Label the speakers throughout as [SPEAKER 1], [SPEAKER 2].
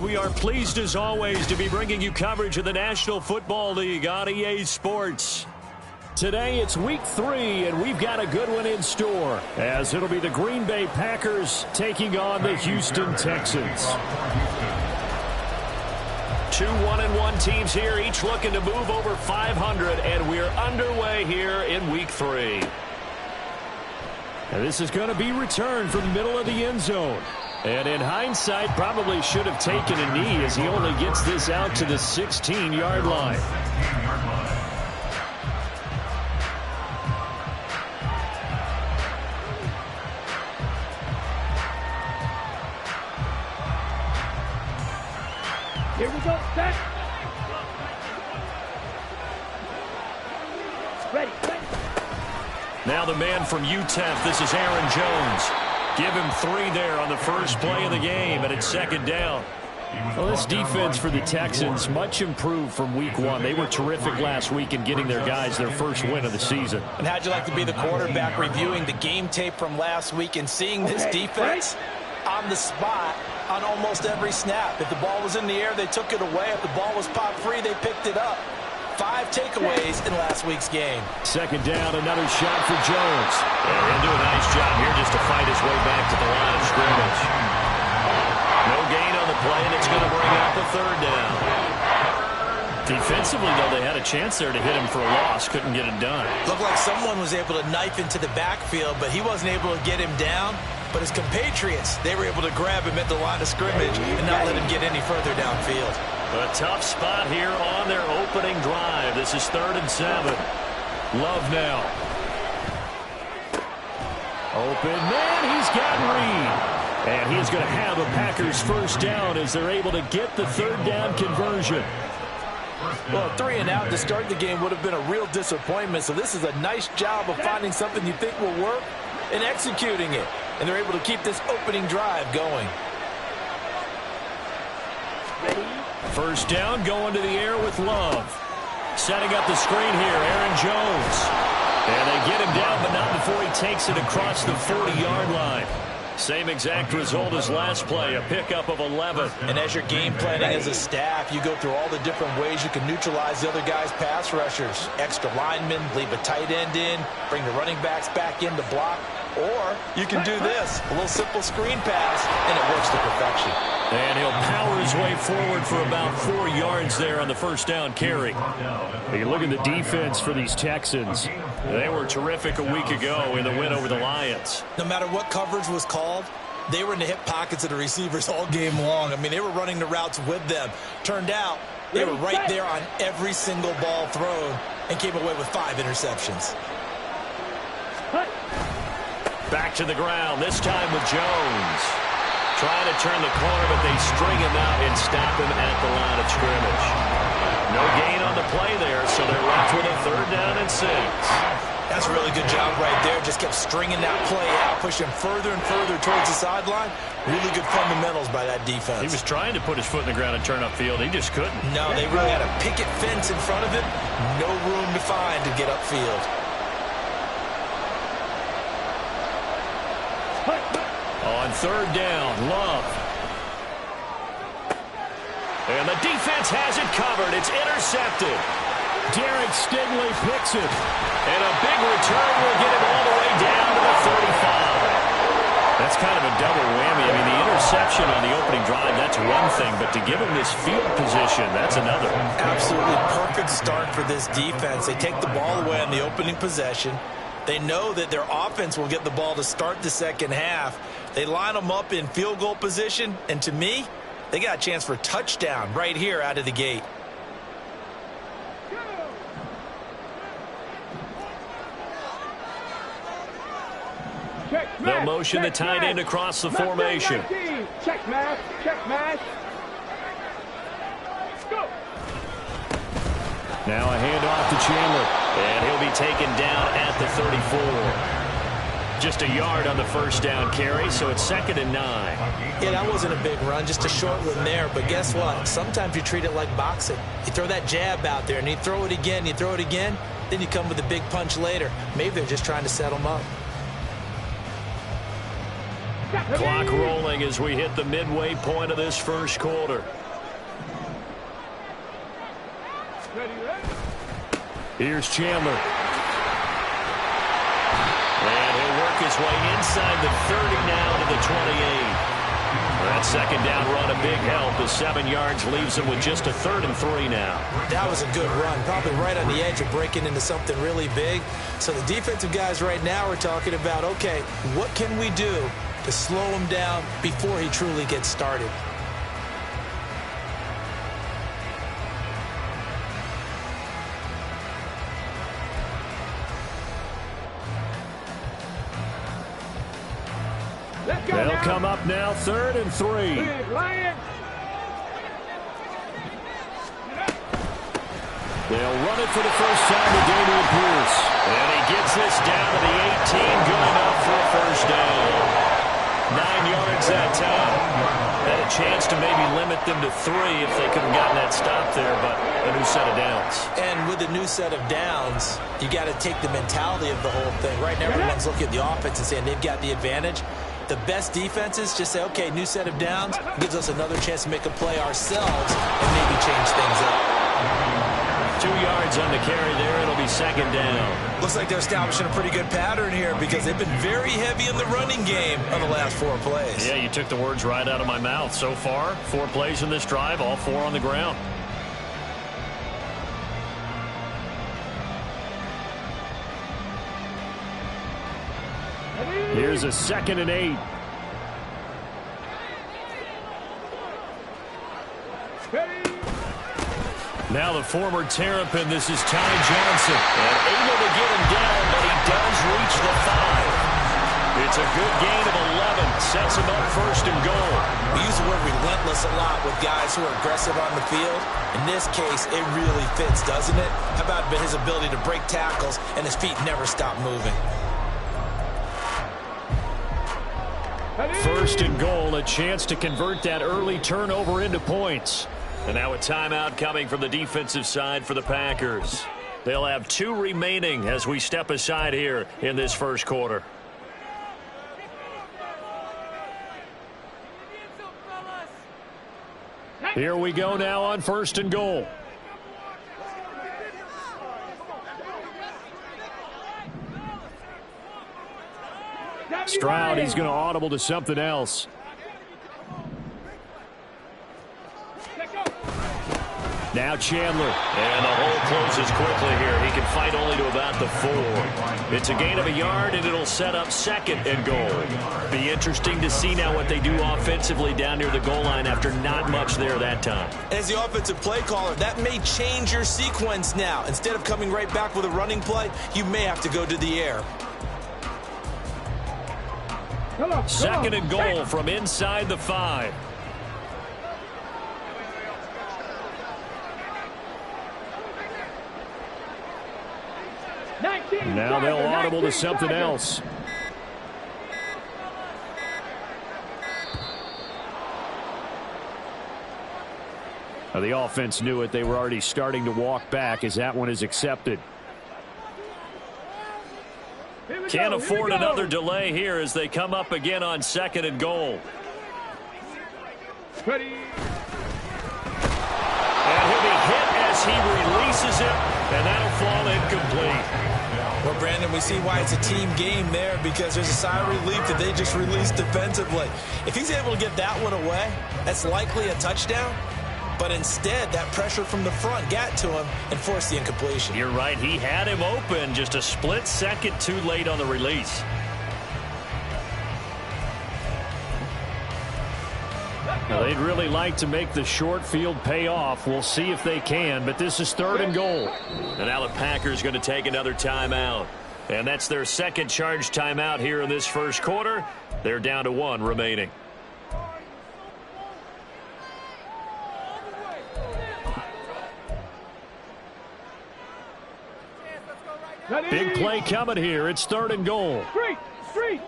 [SPEAKER 1] we are pleased as always to be bringing you coverage of the National Football League on EA Sports. Today it's week 3, and we've got a good one in store, as it'll be the Green Bay Packers taking on the Houston Texans. 2 1-1 teams here, each looking to move over 500, and we're underway here in week 3. And this is going to be returned from the middle of the end zone. And in hindsight, probably should have taken a knee as he only gets this out to the 16-yard line.
[SPEAKER 2] Here we go, set. Ready.
[SPEAKER 1] Now the man from UTEP, this is Aaron Jones. Give him 3 there on the first play of the game, and it's second down. Well, this defense for the Texans, much improved from week 1. They were terrific last week in getting their guys their first win of the season.
[SPEAKER 3] And how'd you like to be the quarterback reviewing the game tape from last week and seeing this defense on the spot on almost every snap? If the ball was in the air, they took it away. If the ball was popped free, they picked it up. 5 takeaways in last week's game.
[SPEAKER 1] Second down, another shot for Jones. And he'll do a nice job here just to fight his way back to the line of scrimmage. No gain on the play, and it's going to bring up a third down. Defensively, though, they had a chance there to hit him for a loss. Couldn't get it done.
[SPEAKER 3] Looked like someone was able to knife into the backfield, but he wasn't able to get him down. But his compatriots, they were able to grab him at the line of scrimmage and not let him get any further downfield.
[SPEAKER 1] A tough spot here on their opening drive. This is 3rd and 7. Love now. Open man, he's got Reed. And he's going to have a Packers first down as they're able to get the third down conversion.
[SPEAKER 3] Well, 3 and out to start the game would have been a real disappointment. So this is a nice job of finding something you think will work and executing it. And they're able to keep this opening drive going.
[SPEAKER 1] First down, going to the air with Love. Setting up the screen here, Aaron Jones. And they get him down, but not before he takes it across the 40-yard line. Same exact result as last play, a pickup of 11.
[SPEAKER 3] And as you're game planning as a staff, you go through all the different ways you can neutralize the other guy's pass rushers. Extra linemen, leave a tight end in, bring the running backs back in to block. Or you can do this, a little simple screen pass, and it works to perfection.
[SPEAKER 1] And he'll power his way forward for about 4 yards there on the first down carry. You look at the defense for these Texans. They were terrific a week ago in the win over the Lions.
[SPEAKER 3] No matter what coverage was called, they were in the hip pockets of the receivers all game long. I mean, they were running the routes with them. Turned out, they were right there on every single ball thrown and came away with 5 interceptions.
[SPEAKER 1] Back to the ground, this time with Jones. Trying to turn the corner, but they string him out and stop him at the line of scrimmage. No gain on the play there, so they're left with a 3rd down and 6.
[SPEAKER 3] That's a really good job right there. Just kept stringing that play out, pushing further and further towards the sideline. Really good fundamentals by that defense.
[SPEAKER 1] He was trying to put his foot in the ground and turn upfield. He just couldn't.
[SPEAKER 3] No, they really had a picket fence in front of him. No room to find to get upfield.
[SPEAKER 1] On 3rd down, Love. And the defense has it covered. It's intercepted. Derek Stingley picks it. And a big return will get him all the way down to the 35. That's kind of a double whammy. I mean, the interception on the opening drive, that's one thing. But to give him this field position, that's another.
[SPEAKER 3] Absolutely perfect start for this defense. They take the ball away on the opening possession. They know that their offense will get the ball to start the second half. They line them up in field goal position, and to me, they got a chance for a touchdown right here out of the gate.
[SPEAKER 1] They'll motion the tight end across the formation.
[SPEAKER 2] Check match, check match. Go.
[SPEAKER 1] Now a handoff to Chandler, and he'll be taken down at the 34. Just a yard on the first down carry, so it's 2nd and 9.
[SPEAKER 3] Yeah, that wasn't a big run, just a short one there. But guess what? Sometimes you treat it like boxing. You throw that jab out there, and you throw it again, then you come with a big punch later. Maybe they're just trying to set them up.
[SPEAKER 1] Clock rolling trailing as we hit the midway point of this first quarter. Here's Chandler. And he'll work his way inside the 30 now to the 28. That second down run a big help. The 7 yards leaves him with just a 3rd and 3 now.
[SPEAKER 3] That was a good run. Probably right on the edge of breaking into something really big. So the defensive guys right now are talking about, okay, what can we do to slow him down before he truly gets started?
[SPEAKER 1] They'll come up now 3rd and 3. They'll run it for the first time to Dameon Pierce. And he gets this down to the 18, going up for a first down. 9 yards that time. Had a chance to maybe limit them to 3 if they could have gotten that stop there, but a new set of downs.
[SPEAKER 3] And with a new set of downs, you got to take the mentality of the whole thing. Right now, everyone's looking at the offense and saying they've got the advantage. The best defenses just say, okay, new set of downs, gives us another chance to make a play ourselves and maybe change things up.
[SPEAKER 1] 2 yards on the carry there. It'll be second down.
[SPEAKER 3] Looks like they're establishing a pretty good pattern here because they've been very heavy in the running game on the last 4 plays.
[SPEAKER 1] Yeah, you took the words right out of my mouth. So far, 4 plays in this drive, all 4 on the ground. Here's a 2nd and 8. Now the former Terrapin, this is Ty Johnson. And able to get him down, but he does reach the 5. It's a good gain of 11. Sets him up 1st and goal.
[SPEAKER 3] We use the word relentless a lot with guys who are aggressive on the field. In this case, it really fits, doesn't it? How about his ability to break tackles and his feet never stop moving?
[SPEAKER 1] 1st and goal, a chance to convert that early turnover into points. And now a timeout coming from the defensive side for the Packers. They'll have 2 remaining as we step aside here in this first quarter. Here we go now on 1st and goal. Stroud, he's going to audible to something else. Now Chandler. And the hole closes quickly here. He can fight only to about the 4. It's a gain of a yard, and it'll set up 2nd and goal. Be interesting to see now what they do offensively down near the goal line after not much there that time.
[SPEAKER 3] As the offensive play caller, that may change your sequence now. Instead of coming right back with a running play, you may have to go to the air.
[SPEAKER 1] 2nd and goal from inside the 5. Now they'll audible to something else. Now the offense knew it. They were already starting to walk back as that one is accepted. Can't afford another delay here as they come up again on 2nd and goal.
[SPEAKER 2] Ready.
[SPEAKER 1] And he'll be hit as he releases it, and that'll fall incomplete.
[SPEAKER 3] Well, Brandon, we see why it's a team game there because there's a sigh of relief that they just released defensively. If he's able to get that one away, that's likely a touchdown. But instead, that pressure from the front got to him and forced the incompletion.
[SPEAKER 1] You're right. He had him open, just a split second too late on the release. Now, they'd really like to make the short field pay off. We'll see if they can, but this is 3rd and goal. And now the Packers going to take another timeout. And that's their 2nd charge timeout here in this first quarter. They're down to 1 remaining. Big play coming here. It's 3rd and goal.
[SPEAKER 2] Street.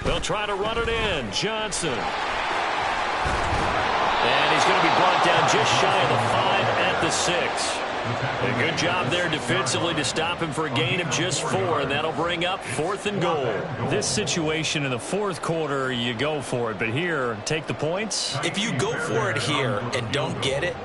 [SPEAKER 1] They'll try to run it in. Johnson. And he's going to be brought down just shy of the 5 at the 6. A good job there defensively to stop him for a gain of just 4, and that'll bring up 4th and goal.
[SPEAKER 4] This situation in the fourth quarter, you go for it, but here, take the points.
[SPEAKER 3] If you go for it here and don't get it,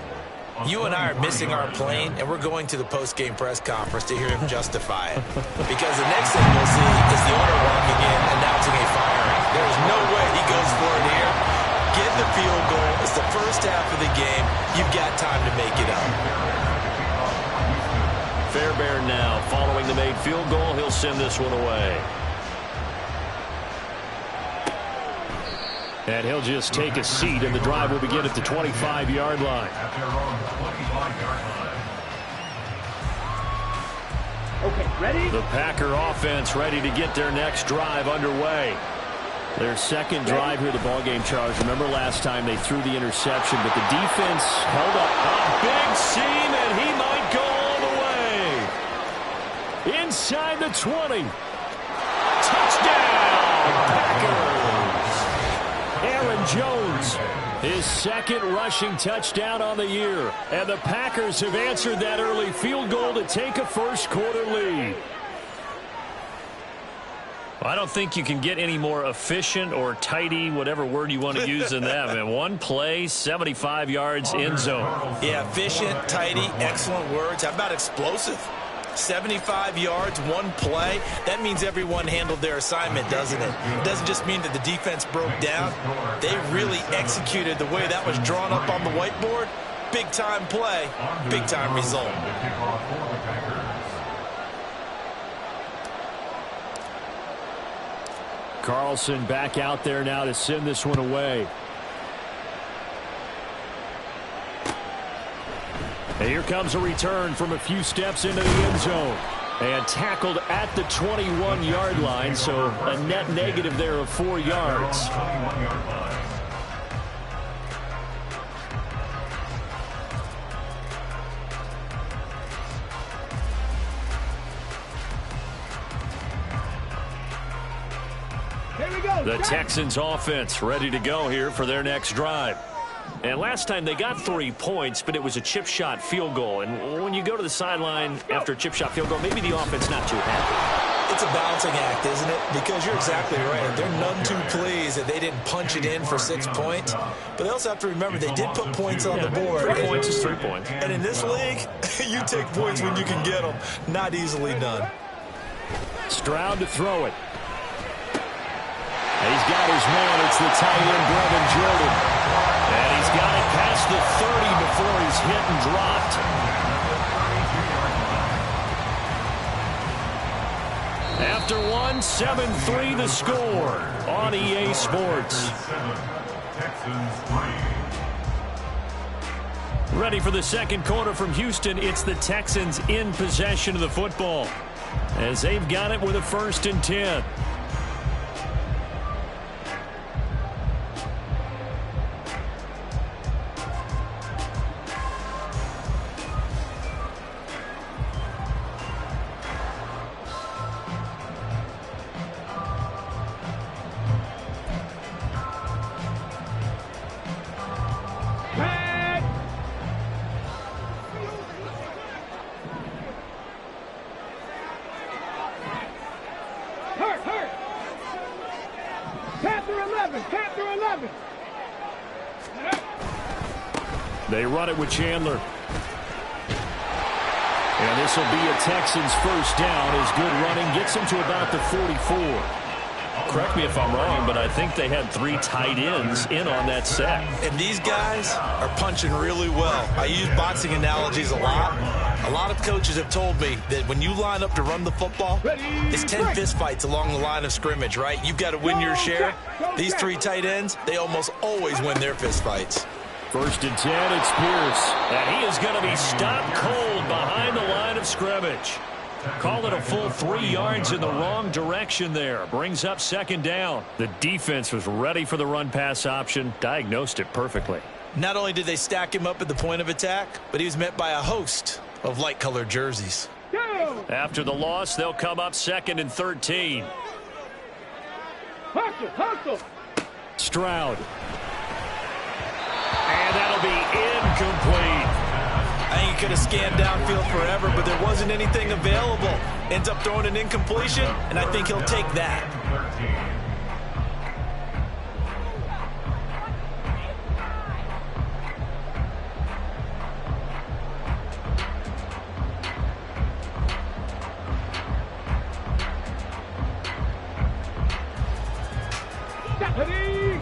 [SPEAKER 3] you and I are missing our plane, and we're going to the post-game press conference to hear him justify it. Because the next thing we'll see is the owner walking in announcing a firing. There's no way he goes for it here. Get the field goal. It's the first half of the game. You've got time to make it up.
[SPEAKER 1] Fairbairn now following the made field goal. He'll send this one away. And he'll just take a seat, and the drive will begin at the 25-yard line.
[SPEAKER 2] Okay, ready?
[SPEAKER 1] The Packer offense ready to get their next drive underway. Their second drive here, the ballgame, Charles. Remember last time they threw the interception, but the defense held up a big seam, and he might go all the way. Inside the 20. Touchdown, Packers. Aaron Jones, his second rushing touchdown on the year. And the Packers have answered that early field goal to take a first-quarter lead.
[SPEAKER 4] I don't think you can get any more efficient or tidy, whatever word you want to use in that. Man, one play, 75 yards, end zone.
[SPEAKER 3] Yeah, efficient, tidy, excellent words. How about explosive? 75 yards, one play. That means everyone handled their assignment, doesn't it? It doesn't just mean that the defense broke down. They really executed the way that was drawn up on the whiteboard. Big-time play, big-time result.
[SPEAKER 1] Carlson back out there now to send this one away. And here comes a return from a few steps into the end zone. And tackled at the 21-yard line, so a net negative there of 4 yards. The Texans offense ready to go here for their next drive. And last time they got 3 points, but it was a chip shot field goal. And when you go to the sideline after a chip shot field goal, maybe the offense not too happy.
[SPEAKER 3] It's a balancing act, isn't it? Because you're exactly right. They're none too pleased that they didn't punch it in for 6 points. But they also have to remember they did put points on the board.
[SPEAKER 1] 3 points is 3 points.
[SPEAKER 3] And in this league, you take points when you can get them. Not easily done.
[SPEAKER 1] Stroud to throw it. He's got his man. It's the tight end, Brevin Jordan. And he's got it past the 30 before he's hit and dropped. After one, 7-3 the score on EA Sports. Ready for the second quarter from Houston. It's the Texans in possession of the football as they've got it with a 1st and 10. They run it with Chandler. And this will be a Texans first down as good running gets them to about the 44. Correct me if I'm wrong, but I think they had 3 tight ends in on that set.
[SPEAKER 3] And these guys are punching really well. I use boxing analogies a lot. A lot of coaches have told me that when you line up to run the football, it's 10 fistfights along the line of scrimmage, right? You've got to win your share. These 3 tight ends, they almost always win their fistfights.
[SPEAKER 1] 1st and 10, it's Pierce. And he is going to be stopped cold behind the line of scrimmage. Call it a full 3 yards in the wrong direction there. Brings up 2nd down. The defense was ready for the run-pass option. Diagnosed it perfectly.
[SPEAKER 3] Not only did they stack him up at the point of attack, but he was met by a host of light-colored jerseys.
[SPEAKER 1] After the loss, they'll come up 2nd and 13.
[SPEAKER 2] Hustle.
[SPEAKER 1] Stroud. And that'll be incomplete.
[SPEAKER 3] I think he could have scanned downfield forever, but there wasn't anything available. Ends up throwing an incompletion, and I think he'll take that.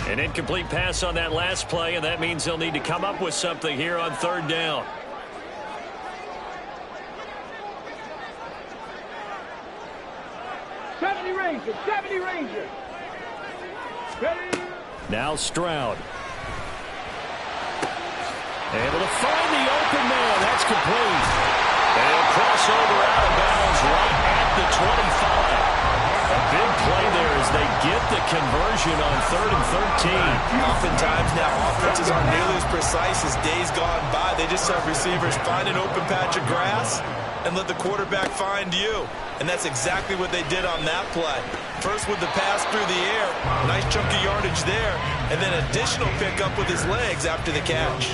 [SPEAKER 1] An incomplete pass on that last play, and that means they'll need to come up with something here on third down.
[SPEAKER 2] Seventy Rangers. Ready?
[SPEAKER 1] Now Stroud. Able to find the open man. That's complete. And a crossover out of bounds right at the 25. A big play there as they get the conversion on 3rd and 13.
[SPEAKER 3] Oftentimes now offenses aren't nearly as precise as days gone by. They just have receivers find an open patch of grass and let the quarterback find you. And that's exactly what they did on that play. First with the pass through the air, nice chunk of yardage there, and then additional pickup with his legs after the catch.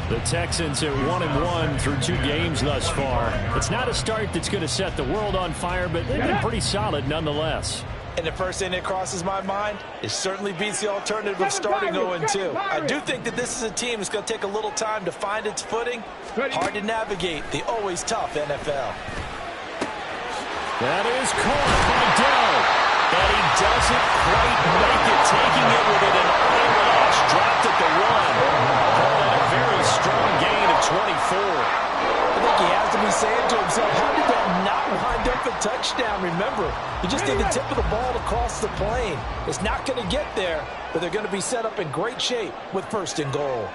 [SPEAKER 1] The Texans are 1-1 through 2 games thus far. It's not a start that's going to set the world on fire, but they've been pretty solid nonetheless.
[SPEAKER 3] And the first thing that crosses my mind, it certainly beats the alternative of starting 0-2. I do think that this is a team that's going to take a little time to find its footing. Hard to navigate the always tough NFL.
[SPEAKER 1] That is caught by Dell. And he doesn't quite make it, taking it with an eyelash. Dropped at the 1. Called a very strong gain of 24.
[SPEAKER 3] I think he has to be saying to himself, how did that not wind up a touchdown? Remember, he just did the tip of the ball across the plane. It's not going to get there, but they're going to be set up in great shape with 1st and goal.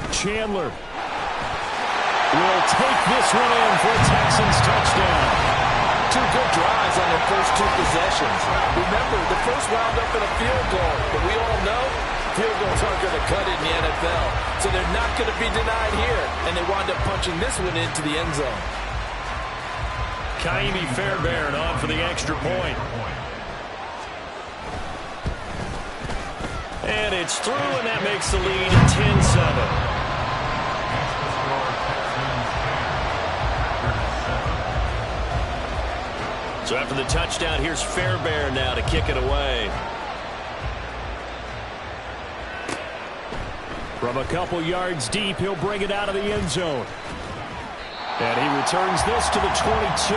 [SPEAKER 1] Chandler will take this one in for a Texans touchdown.
[SPEAKER 3] 2 good drives on their first 2 possessions. Remember, the first wound up in a field goal, but we all know field goals aren't going to cut it in the NFL, so they're not going to be denied here, and they wind up punching this one into the end zone.
[SPEAKER 1] Kaimi Fairbairn on for the extra point. And it's through, and that makes the lead 10-7. So after the touchdown, here's Fairbairn now to kick it away. From a couple yards deep, he'll bring it out of the end zone. And he returns this to the 22.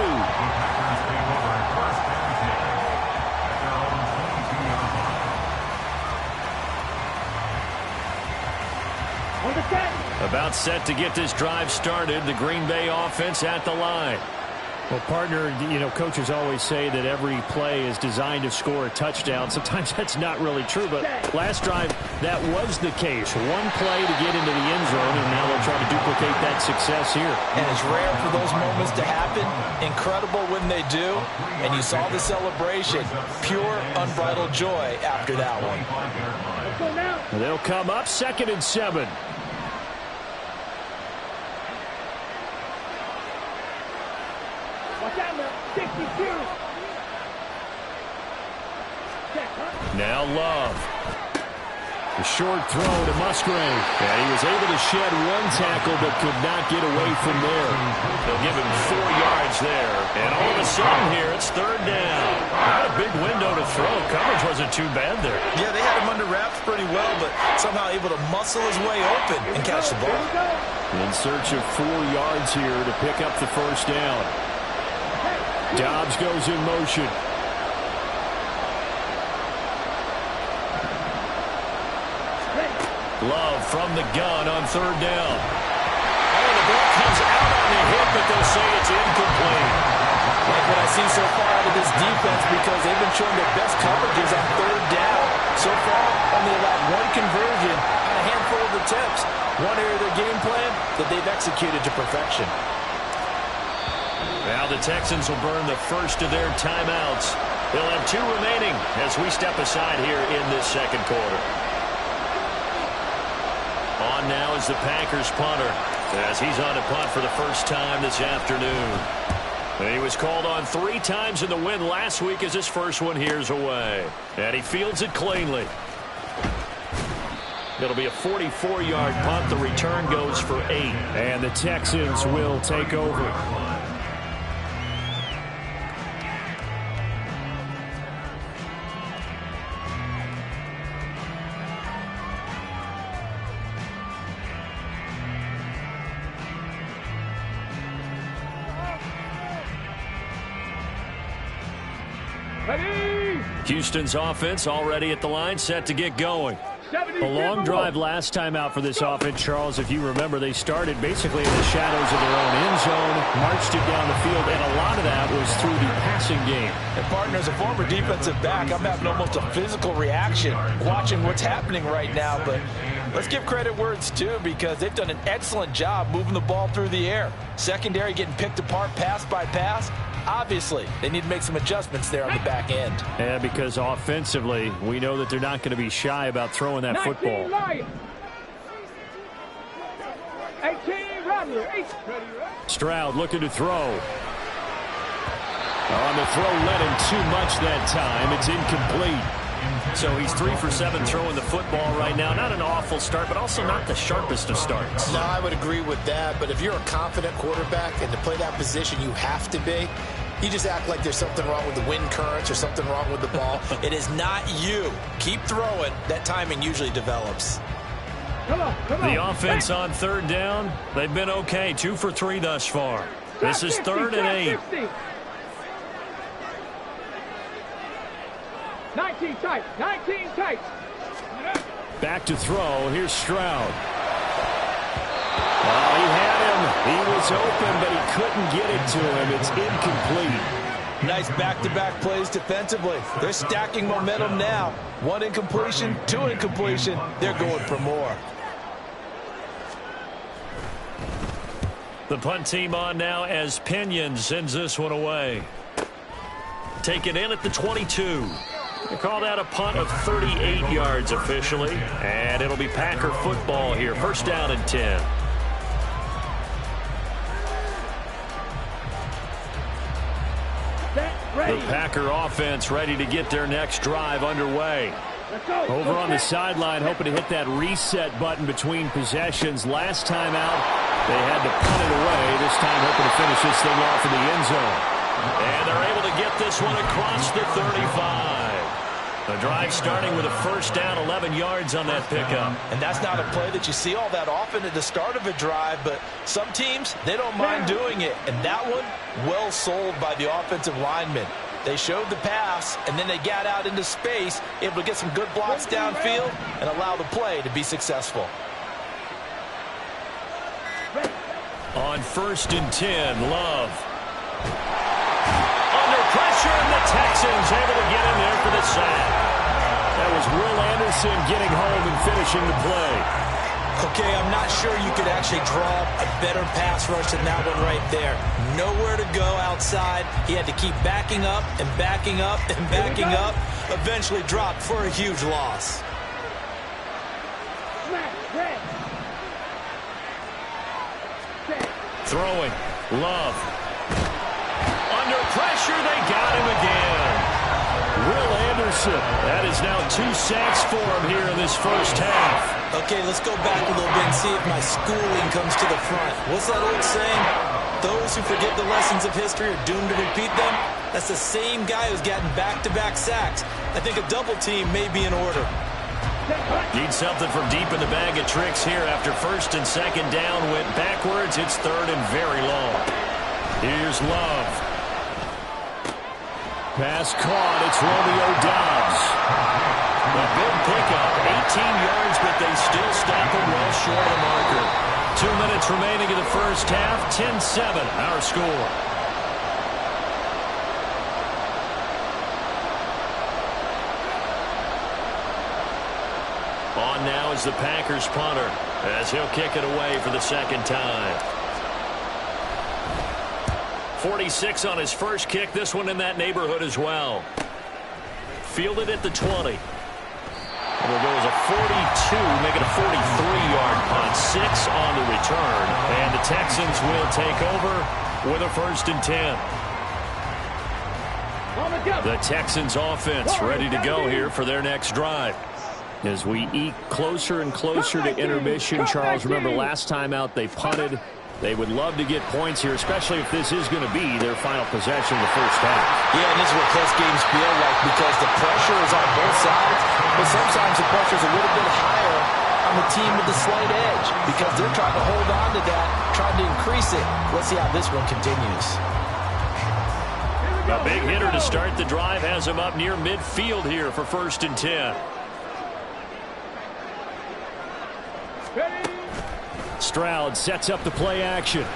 [SPEAKER 1] About set to get this drive started. The Green Bay offense at the line. Well, partner, you know, coaches always say that every play is designed to score a touchdown. Sometimes that's not really true, but last drive, that was the case. One play to get into the end zone, and now they'll try to duplicate that success here.
[SPEAKER 3] And it's rare for those moments to happen. Incredible when they do. And you saw the celebration. Pure, unbridled joy after that one.
[SPEAKER 1] They'll come up 2nd and 7. Now Love. The short throw to Musgrave. And he was able to shed 1 tackle but could not get away from there. They'll give him 4 yards there. And all of a sudden here, it's 3rd down. Not a big window to throw. Coverage wasn't too bad there.
[SPEAKER 3] Yeah, they had him under wraps pretty well, but somehow able to muscle his way open and catch the ball.
[SPEAKER 1] In search of 4 yards here to pick up the 1st down. Dobbs goes in motion. Love from the gun on 3rd down. Oh, the ball comes out on the hit, but they'll say it's incomplete.
[SPEAKER 3] Like what I see so far out of this defense, because they've been showing their best coverages on 3rd down. So far, only allowed 1 conversion on a handful of attempts. One area of their game plan that they've executed to perfection.
[SPEAKER 1] Now the Texans will burn the first of their timeouts. They'll have 2 remaining as we step aside here in this 2nd quarter. On now is the Packers punter as he's on to punt for the first time this afternoon. And he was called on 3 times in the win last week as his first one here's away. And he fields it cleanly. It'll be a 44-yard punt. The return goes for 8. And the Texans will take over. Houston's offense already at the line, set to get going. A long drive last time out for this offense, Charles. If you remember, they started basically in the shadows of their own end zone, marched it down the field, and a lot of that was through the passing game.
[SPEAKER 3] And, partner, as a former defensive back, I'm having almost a physical reaction watching what's happening right now. But let's give credit where it's due, because they've done an excellent job moving the ball through the air. Secondary getting picked apart pass by pass. Obviously, they need to make some adjustments there on the back end.
[SPEAKER 1] Yeah, because offensively, we know that they're not going to be shy about throwing that football.
[SPEAKER 2] 18, Rodler, 8.
[SPEAKER 1] Stroud looking to throw. On the throw, led him too much that time. It's incomplete.
[SPEAKER 4] So he's 3 for 7 throwing the football right now. Not an awful start, but also not the sharpest of starts.
[SPEAKER 5] No, I would agree with that. But if you're a confident quarterback and to play that position, you have to be. You just act like there's something wrong with the wind currents or something wrong with the ball.
[SPEAKER 3] It is not you. Keep throwing. That timing usually develops.
[SPEAKER 2] Come on.
[SPEAKER 4] The offense on third down, they've been okay. 2 for 3 thus far. This is 3rd and 8.
[SPEAKER 2] 19 tight. 19 tight.
[SPEAKER 1] Back to throw. Here's Stroud. Oh, he had him. He was open, but he couldn't get it to him. It's incomplete.
[SPEAKER 3] Nice back-to-back plays defensively. They're stacking momentum now. 1 incompletion, 2 incompletion. They're going for more.
[SPEAKER 4] The punt team on now as Pinion sends this one away. Take it in at the 22. They call that a punt of 38 yards officially. And it'll be Packer football here. 1st down and 10. The Packer offense ready to get their next drive underway. Over on the sideline, hoping to hit that reset button between possessions. Last time out, they had to punt it away. This time hoping to finish this thing off in the end zone. And they're able to get this one across the 35. The drive starting with a 1st down, 11 yards on that pickup.
[SPEAKER 3] And that's not a play that you see all that often at the start of a drive, but some teams, they don't mind doing it. And that one, well sold by the offensive lineman. They showed the pass, and then they got out into space, able to get some good blocks downfield and allow the play to be successful.
[SPEAKER 4] On 1st and 10, Love. Under pressure, and the Texans able to get in there for the sack.
[SPEAKER 1] That was Will Anderson getting home and finishing the play.
[SPEAKER 3] Okay, I'm not sure you could actually draw a better pass rush than that one right there. Nowhere to go outside. He had to keep backing up and backing up and backing up. Eventually dropped for a huge loss.
[SPEAKER 4] Throwing. Love. Under pressure, they got him again. Will Anderson. That is now 2 sacks for him here in this 1st half.
[SPEAKER 3] Okay, let's go back a little bit and see if my schooling comes to the front. What's that old saying? Those who forget the lessons of history are doomed to repeat them. That's the same guy who's gotten back-to-back sacks. I think a double team may be in order.
[SPEAKER 4] Need something from deep in the bag of tricks here. After 1st and 2nd down went backwards, it's 3rd and very long. Here's Love. Pass caught. It's Romeo Doubs. A big pickup, 18 yards, but they still stop him well short of the marker. 2 minutes remaining in the 1st half. 10-7, our score. On now is the Packers punter as he'll kick it away for the 2nd time. 46 on his 1st kick. This one in that neighborhood as well. Fielded at the 20. It'll go as a 42, make it a 43-yard punt. 6 on the return. And the Texans will take over with a 1st and 10. The Texans offense ready to go here for their next drive. As we eke closer and closer to intermission, Charles, remember last time out they punted. They would love to get points here, especially if this is going to be their final possession of the first half.
[SPEAKER 3] Yeah, and this is what close games feel like because the pressure is on both sides, but sometimes the pressure is a little bit higher on the team with the slight edge because they're trying to hold on to that, trying to increase it. Let's see how this one continues.
[SPEAKER 4] A big hitter to start the drive has him up near midfield here for 1st and 10. Stroud sets up the play action. And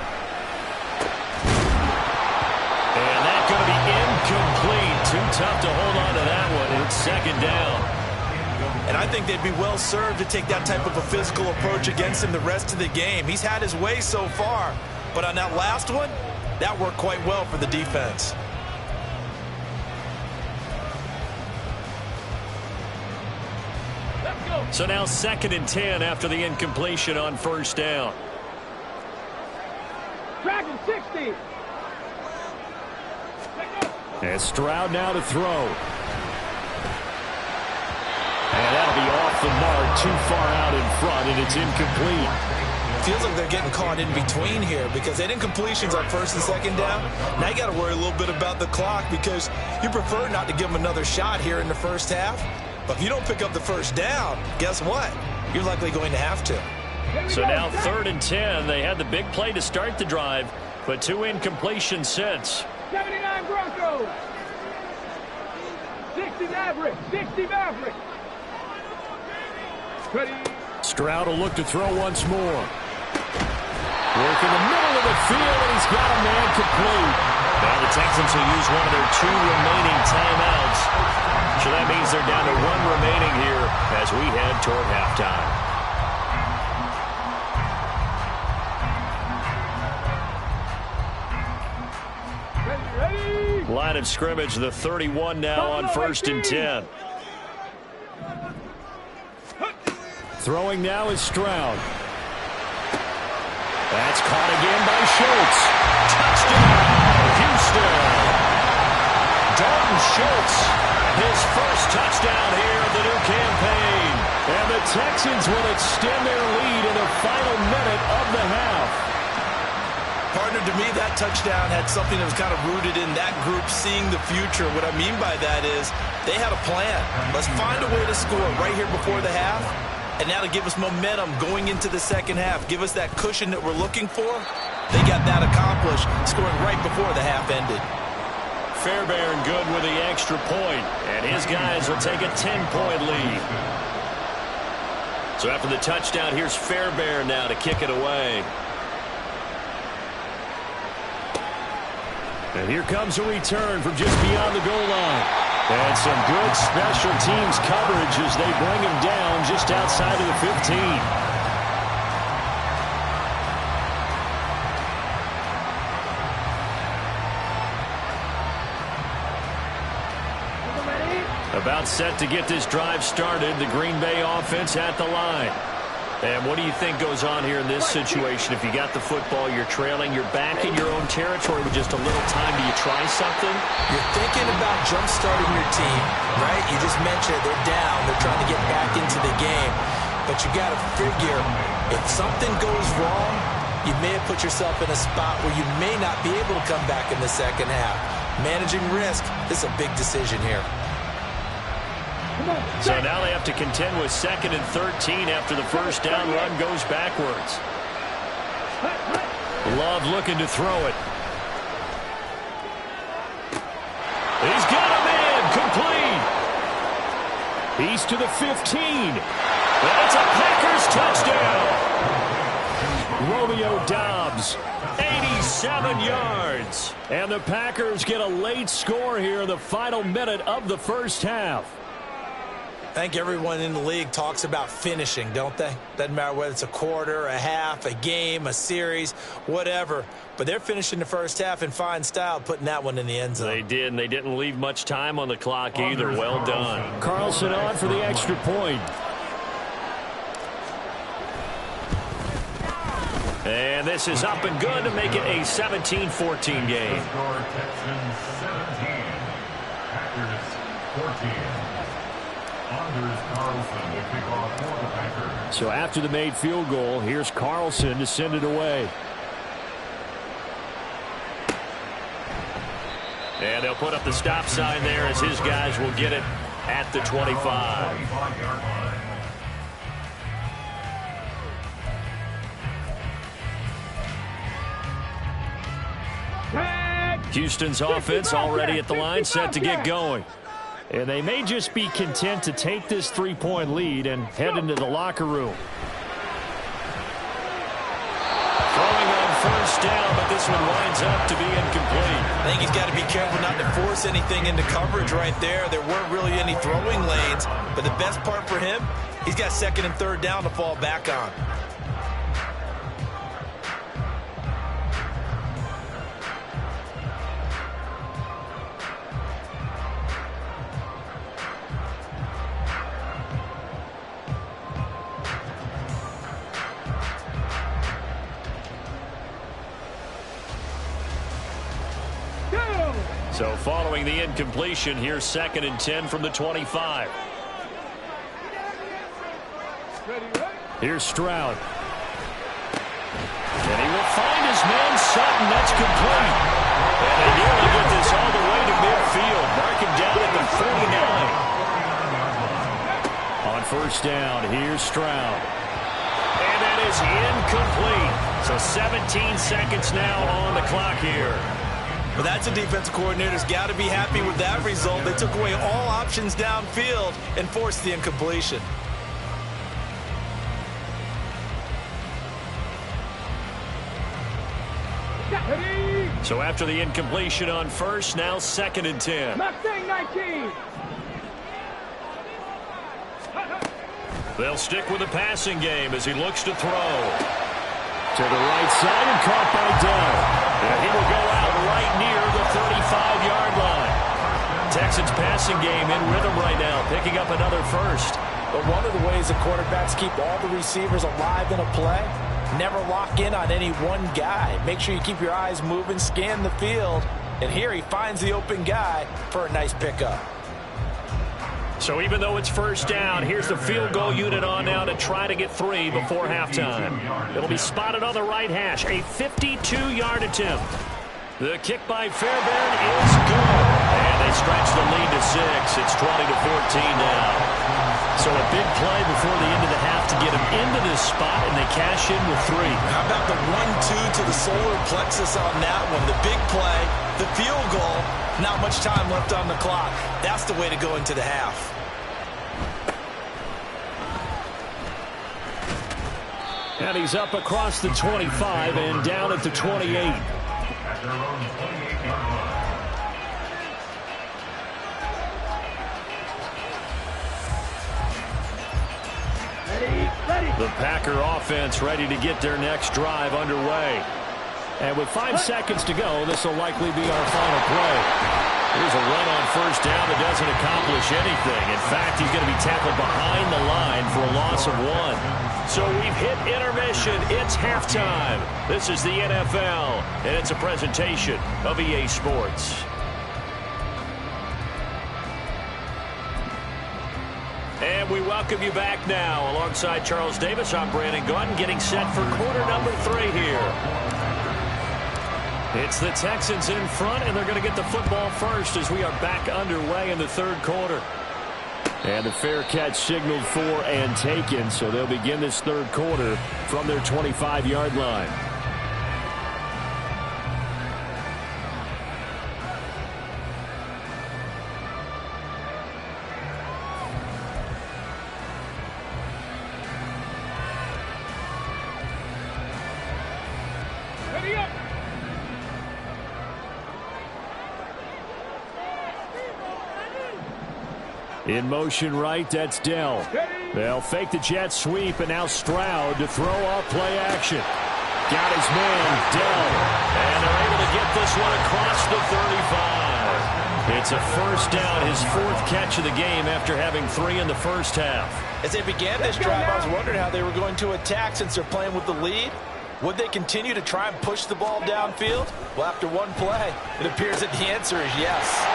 [SPEAKER 4] that's going to be incomplete. Too tough to hold on to that one. It's 2nd down.
[SPEAKER 3] And I think they'd be well served to take that type of a physical approach against him the rest of the game. He's had his way so far, but on that last one, that worked quite well for the defense.
[SPEAKER 4] So now 2nd and 10 after the incompletion on 1st down.
[SPEAKER 2] Dragon 60.
[SPEAKER 4] And Stroud now to throw. And that'll be off the mark, too far out in front, and it's incomplete.
[SPEAKER 3] Feels like they're getting caught in between here because they had incompletions on 1st and 2nd down. Now you got to worry a little bit about the clock because you prefer not to give them another shot here in the first half. But if you don't pick up the 1st down, guess what? You're likely going to have to.
[SPEAKER 4] So now 3rd and 10. They had the big play to start the drive, but 2 incompletions since.
[SPEAKER 2] 79 Broncos. 60 Maverick. 60 Maverick.
[SPEAKER 4] Stroud will look to throw once more. Work in the middle of the field, and he's got a man complete. Now the Texans will use one of their 2 remaining timeouts. So that means they're down to 1 remaining here as we head toward halftime.
[SPEAKER 2] Ready.
[SPEAKER 4] Line of scrimmage, the 31 now on 1st and 10. Throwing now is Stroud. That's caught again by Schultz. Touchdown, Houston. Dalton Schultz, his first touchdown here of the new campaign. And the Texans will extend their lead in the final minute of the half.
[SPEAKER 3] Partner, to me, that touchdown had something that was kind of rooted in that group seeing the future. What I mean by that is they had a plan. Let's find a way to score right here before the half. And now to give us momentum going into the 2nd half, give us that cushion that we're looking for. They got that accomplished, scoring right before the half ended.
[SPEAKER 4] Fairbairn good with the extra point, and his guys will take a 10-point lead. So after the touchdown, here's Fairbairn now to kick it away. And here comes a return from just beyond the goal line. And some good special teams coverage as they bring him down just outside of the 15. About set to get this drive started. The Green Bay offense at the line. And what do you think goes on here in this situation? If you got the football, you're trailing, you're back in your own territory with just a little time. Do you try something?
[SPEAKER 3] You're thinking about jump-starting your team, right? You just mentioned they're down. They're trying to get back into the game. But you got to figure, if something goes wrong, you may have put yourself in a spot where you may not be able to come back in the 2nd half. Managing risk, this is a big decision here.
[SPEAKER 4] So now they have to contend with 2nd and 13 after the first down run goes backwards. Love looking to throw it. He's got a man complete. He's to the 15. That's a Packers touchdown. Romeo Doubs, 87 yards. And the Packers get a late score here in the final minute of the first half.
[SPEAKER 3] I think everyone in the league talks about finishing, don't they? Doesn't matter whether it's a quarter, a half, a game, a series, whatever. But they're finishing the first half in fine style, putting that one in the end zone.
[SPEAKER 4] They did, and they didn't leave much time on the clock either. Well done. Carlson on for the extra point. And this is up and good to make it a 17-14 game.
[SPEAKER 6] Texans 17, Packers 14.
[SPEAKER 4] So after the made field goal, here's Carlson to send it away.
[SPEAKER 1] And they'll put up the stop sign there as his guys will get it at the 25. Houston's offense already at the line, set to get going. And they may just be content to take this three-point lead and head into the locker room. Throwing on first down, but this one winds up to be incomplete.
[SPEAKER 3] I think he's got to be careful not to force anything into coverage right there. There weren't really any throwing lanes, but the best part for him, he's got second and third down to fall back on.
[SPEAKER 1] So following the incompletion, here's 2nd and 10 from the 25. Here's Stroud. And he will find his man Sutton. That's complete. And they nearly get this all the way to midfield. Mark him down at the 49. On first down, here's Stroud. And that is incomplete. So 17 seconds now on the clock here.
[SPEAKER 3] But that's a defensive coordinator's got to be happy with that result. They took away all options downfield and forced the incompletion.
[SPEAKER 1] So after the incompletion on first, now 2nd and 10.
[SPEAKER 2] Mustang 19.
[SPEAKER 1] They'll stick with the passing game as he looks to throw. To the right side and caught by Dell. And he will go out right near the 35-yard line. Texans passing game in rhythm right now, picking up another first.
[SPEAKER 5] But one of the ways the quarterbacks keep all the receivers alive in a play, never lock in on any one guy. Make sure you keep your eyes moving, scan the field. And here he finds the open guy for a nice pickup.
[SPEAKER 1] So even though it's first down, here's the field goal unit on now to try to get 3 before halftime. It'll be spotted on the right hash, a 52-yard attempt. The kick by Fairbairn is good. And they stretch the lead to 6. It's 20-14 now. So a big play before the end of the half to get him into this spot, and they cash in with 3.
[SPEAKER 3] How about the 1-2 to the solar plexus on that one? The big play, the field goal, not much time left on the clock. That's the way to go into the half.
[SPEAKER 1] And he's up across the 25 and down at the 28. The Packer offense ready to get their next drive underway. And with 5 seconds to go, this will likely be our final play. Here's a run on first down that doesn't accomplish anything. In fact, he's going to be tackled behind the line for a loss of 1. So we've hit intermission. It's halftime. This is the NFL, and it's a presentation of EA Sports. And we welcome you back now. Alongside Charles Davis, I'm Brandon Gaudin, getting set for quarter number 3 here. It's the Texans in front, and they're going to get the football first as we are back underway in the 3rd quarter. And the fair catch signaled for and taken, so they'll begin this 3rd quarter from their 25-yard line. In motion right, that's Dell. They'll fake the jet sweep, and now Stroud to throw off play action. Got his man, Dell. And they're able to get this one across the 35. It's a first down, his 4th catch of the game after having 3 in the first half.
[SPEAKER 5] As they began this drive, I was wondering how they were going to attack since they're playing with the lead. Would they continue to try and push the ball downfield? Well, after one play, it appears that the answer is yes.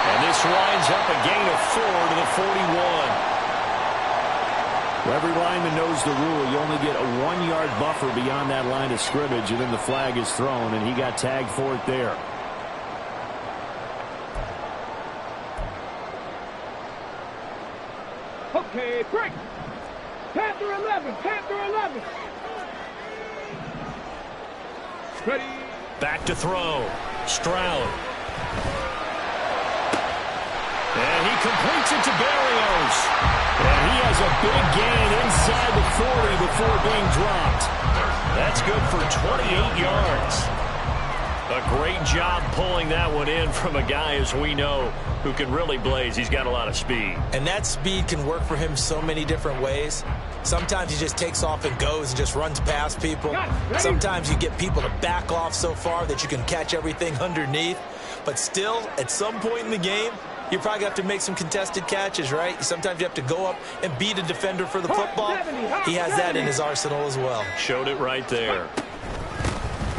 [SPEAKER 1] And this winds up a gain of 4 to the 41.
[SPEAKER 4] Well, every lineman knows the rule. You only get a 1-yard buffer beyond that line of scrimmage, and then the flag is thrown, and he got tagged for it there.
[SPEAKER 2] Okay, break. Panther 11, Panther 11. Ready.
[SPEAKER 1] Back to throw. Stroud. And he completes it to Berrios. And he has a big gain inside the 40 before being dropped. That's good for 28 yards. A great job pulling that one in from a guy, as we know, who can really blaze. He's got a lot of speed.
[SPEAKER 3] And that speed can work for him so many different ways. Sometimes he just takes off and goes and just runs past people. Sometimes you get people to back off so far that you can catch everything underneath. But still, at some point in the game, you probably have to make some contested catches, right? Sometimes you have to go up and beat a defender for the football. He has that in his arsenal as well.
[SPEAKER 1] Showed it right there.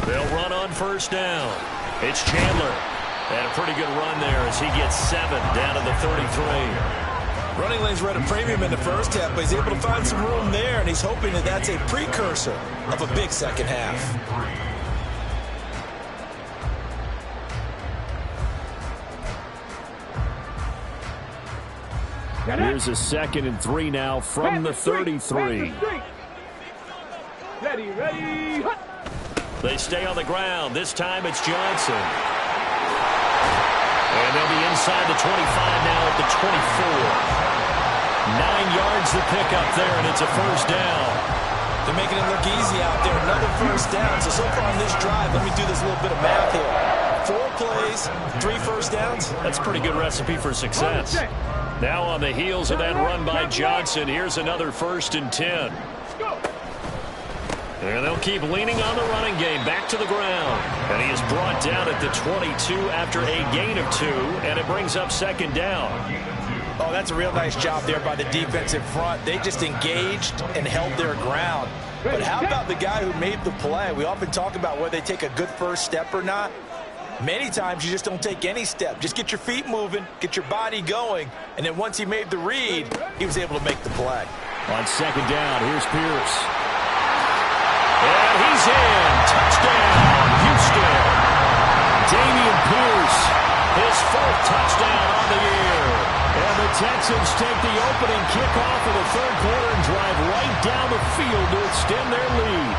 [SPEAKER 1] They'll run on first down. It's Chandler. And a pretty good run there as he gets 7 down to the 33.
[SPEAKER 3] Running lanes were at a premium in the first half, but he's able to find some room there, and he's hoping that that's a precursor of a big second half.
[SPEAKER 4] Here's a 2nd and 3 now from the 33.
[SPEAKER 2] Ready, ready, hut.
[SPEAKER 1] They stay on the ground. This time it's Johnson. And they'll be inside the 25 now at the 24. 9 yards to pick up there, and it's a first down.
[SPEAKER 3] They're making it look easy out there. Another first down. So far on this drive, let me do this little bit of math here. 4 plays, 3 first downs.
[SPEAKER 1] That's a pretty good recipe for success. Now on the heels of that run by Johnson, here's another 1st and 10. And they'll keep leaning on the running game. Back to the ground. And he is brought down at the 22 after a gain of 2, and it brings up 2nd down.
[SPEAKER 3] Oh, that's a real nice job there by the defensive front. They just engaged and held their ground. But how about the guy who made the play? We often talk about whether they take a good first step or not. Many times you just don't take any step. Just get your feet moving, get your body going, and then once he made the read, he was able to make the play.
[SPEAKER 4] On 2nd down, here's Pierce.
[SPEAKER 1] And he's in. Touchdown, Houston. Dameon Pierce, his 4th touchdown on the year. And the Texans take the opening kickoff of the 3rd quarter and drive right down the field to extend their lead.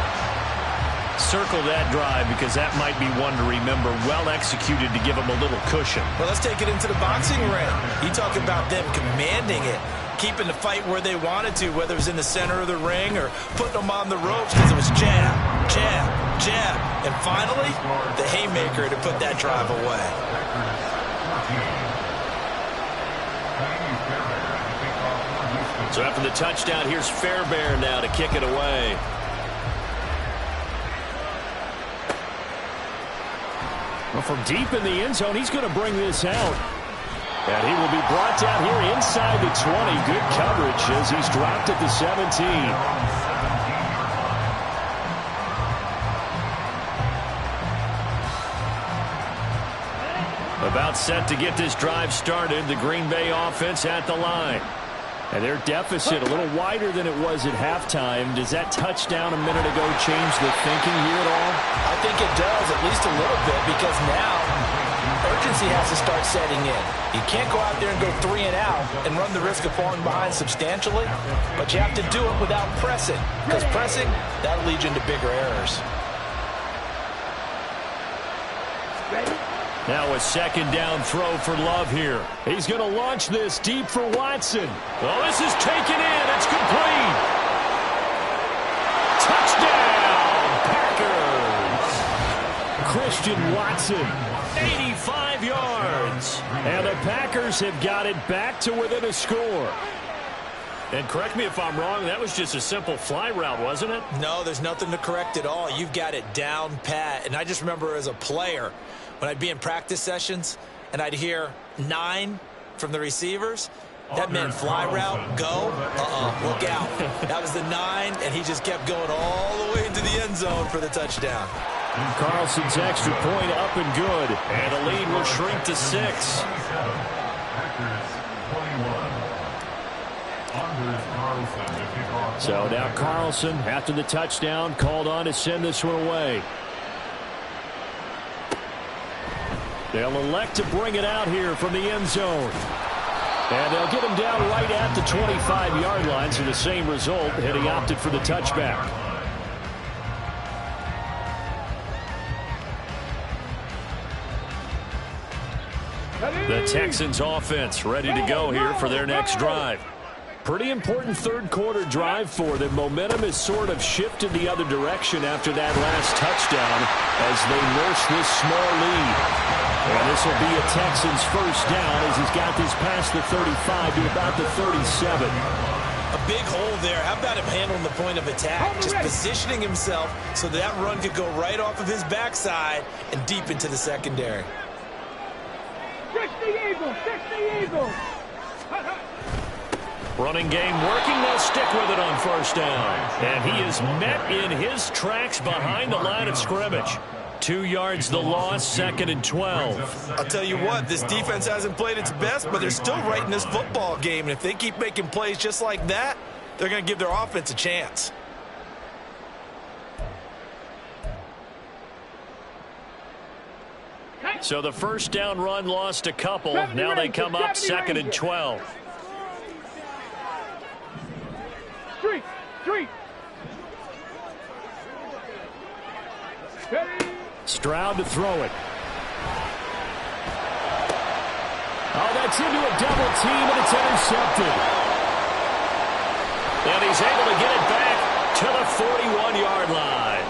[SPEAKER 1] Circle that drive because that might be one to remember. Well executed to give them a little cushion.
[SPEAKER 3] Well, let's take it into the boxing ring. You talk about them commanding it, keeping the fight where they wanted to, whether it was in the center of the ring or putting them on the ropes because it was jab, jab, jab. And finally, the haymaker to put that drive away.
[SPEAKER 1] So after the touchdown, here's Fairbairn now to kick it away. Well, from deep in the end zone, he's going to bring this out. And he will be brought down here inside the 20. Good coverage as he's dropped at the 17. About set to get this drive started. The Green Bay offense at the line. And their deficit a little wider than it was at halftime. Does that touchdown a minute ago change the thinking here at all?
[SPEAKER 3] I think it does, at least a little bit, because now urgency has to start setting in. You can't go out there and go 3 and out and run the risk of falling behind substantially, but you have to do it without pressing, because pressing, that'll lead you into bigger errors.
[SPEAKER 1] Now a 2nd down throw for Love here. He's going to launch this deep for Watson. Well, this is taken in. It's complete. Touchdown, Packers. Christian Watson, 85 yards. And the Packers have got it back to within a score. And correct me if I'm wrong, that was just a simple fly route, wasn't it?
[SPEAKER 3] No, there's nothing to correct at all. You've got it down pat. And I just remember as a player, when I'd be in practice sessions and I'd hear 9 from the receivers, that meant fly route, go, look out. That was the 9, and he just kept going all the way into the end zone for the touchdown.
[SPEAKER 1] Carlson's extra point up and good. And the lead will shrink to 6.
[SPEAKER 4] So now Carlson, after the touchdown, called on to send this one away. They'll elect to bring it out here from the end zone. And they'll get him down right at the 25-yard line, so the same result, and he opted for the touchback. The Texans offense ready to go here for their next drive. Pretty important third quarter drive for them. Momentum has sort of shifted the other direction after that last touchdown as they nurse this small lead. And this will be a Texans first down as he's got this past the 35 to about the 37.
[SPEAKER 3] A big hole there. How about him handling the point of attack? Just positioning himself so that run could go right off of his backside and deep into the secondary.
[SPEAKER 2] 60 Eagles! 60 Eagles!
[SPEAKER 4] Running game working. They'll stick with it on first down. And he is met in his tracks behind the line of scrimmage. 2 yards the loss, 2nd and 12.
[SPEAKER 3] I'll tell you what, this defense hasn't played its best, but they're still right in this football game. And if they keep making plays just like that, they're going to give their offense a chance.
[SPEAKER 4] So the first down run lost a couple. Now they come up 2nd and 12.
[SPEAKER 2] Street.
[SPEAKER 4] Stroud to throw it. Oh, that's into a double team, and it's intercepted. And he's able to get it back to the 41-yard line.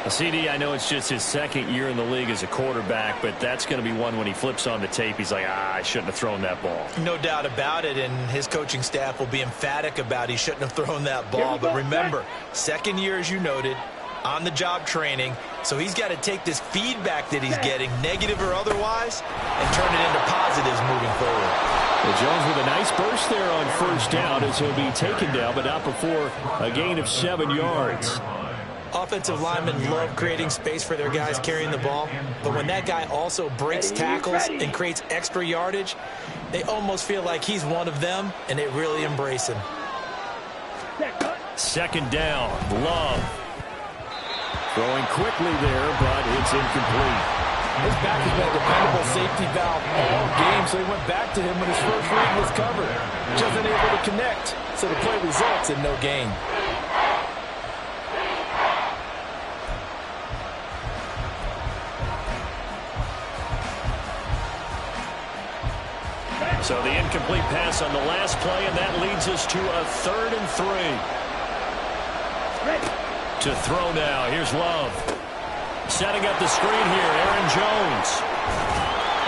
[SPEAKER 4] CD, I know it's just his second year in the league as a quarterback, but that's going to be one when he flips on the tape, he's like, I shouldn't have thrown that ball.
[SPEAKER 3] No doubt about it, and his coaching staff will be emphatic about he shouldn't have thrown that ball. But remember, second year, as you noted, on-the-job training, so he's got to take this feedback that he's getting, negative or otherwise, and turn it into positives moving forward.
[SPEAKER 4] Well, Jones with a nice burst there on first down as he'll be taken down, but not before a gain of 7 yards.
[SPEAKER 3] Offensive linemen love creating space for their guys carrying the ball, but when that guy also breaks tackles and creates extra yardage, they almost feel like he's one of them, and they really embrace him.
[SPEAKER 4] Second down, Love. Throwing quickly there, but it's incomplete.
[SPEAKER 5] His back has been a dependable safety valve all game, so he went back to him when his first read was covered. Just wasn't able to connect, so the play results in no gain.
[SPEAKER 4] So the incomplete pass on the last play, and that leads us to a 3rd and 3. To throw now. Here's Love. Setting up the screen here, Aaron Jones.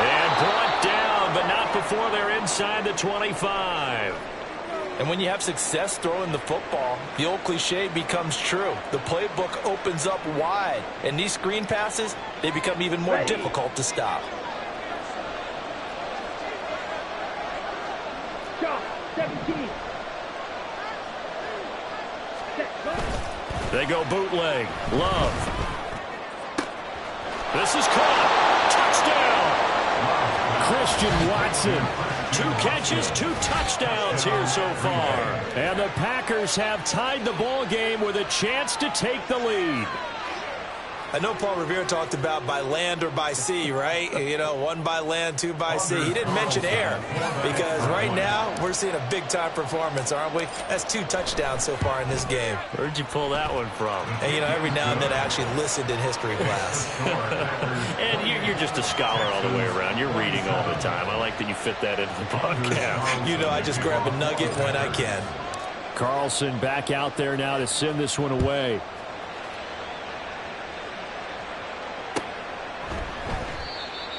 [SPEAKER 4] And brought down, but not before they're inside the 25.
[SPEAKER 5] And when you have success throwing the football, the old cliche becomes true. The playbook opens up wide, and these screen passes, they become even more difficult to stop.
[SPEAKER 4] They go bootleg. Love. This is caught. Touchdown. Christian Watson. 2 catches, 2 touchdowns here so far. And the Packers have tied the ball game with a chance to take the lead.
[SPEAKER 3] I know Paul Revere talked about by land or by sea, right? You know, 1 by land, 2 by sea. He didn't mention air because right now we're seeing a big-time performance, aren't we? That's 2 touchdowns so far in this game.
[SPEAKER 4] Where'd you pull that one from?
[SPEAKER 3] And, you know, every now and then I actually listened in history class.
[SPEAKER 4] And you're just a scholar all the way around. You're reading all the time. I like that you fit that into the podcast.
[SPEAKER 3] You know, I just grab a nugget when I can.
[SPEAKER 4] Carlson back out there now to send this one away.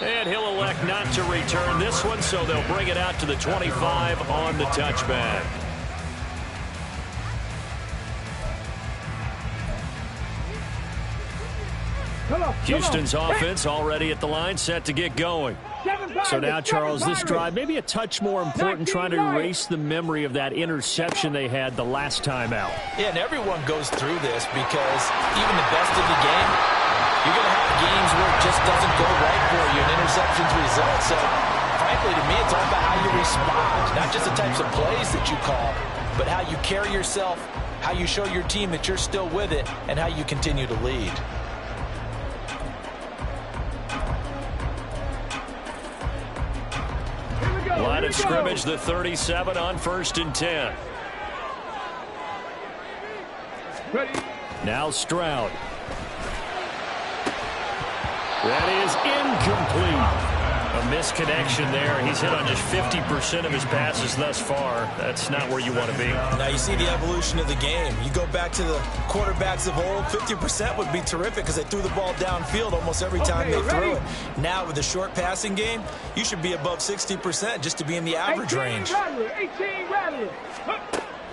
[SPEAKER 4] And he'll elect not to return this one, so they'll bring it out to the 25 on the touchback. Houston's offense already at the line, set to get going. So now, Charles, this drive maybe a touch more important, trying to erase the memory of that interception they had the last time out.
[SPEAKER 5] Yeah, and everyone goes through this because even the best in the game, you're going to have games where it just doesn't go right for you, and interceptions result. So, frankly, to me, it's all about how you respond, not just the types of plays that you call, but how you carry yourself, how you show your team that you're still with it, and how you continue to lead.
[SPEAKER 1] Line of scrimmage, the 37 on 1st and 10.
[SPEAKER 2] Ready.
[SPEAKER 1] Now Stroud. That is incomplete. A misconnection there. He's hit on just 50% of his passes thus far. That's not where you want to be.
[SPEAKER 3] Now you see the evolution of the game. You go back to the quarterbacks of old, 50% would be terrific because they threw the ball downfield almost every time they threw it. Now with the short passing game, you should be above 60% just to be in the average range.
[SPEAKER 2] 18 rally.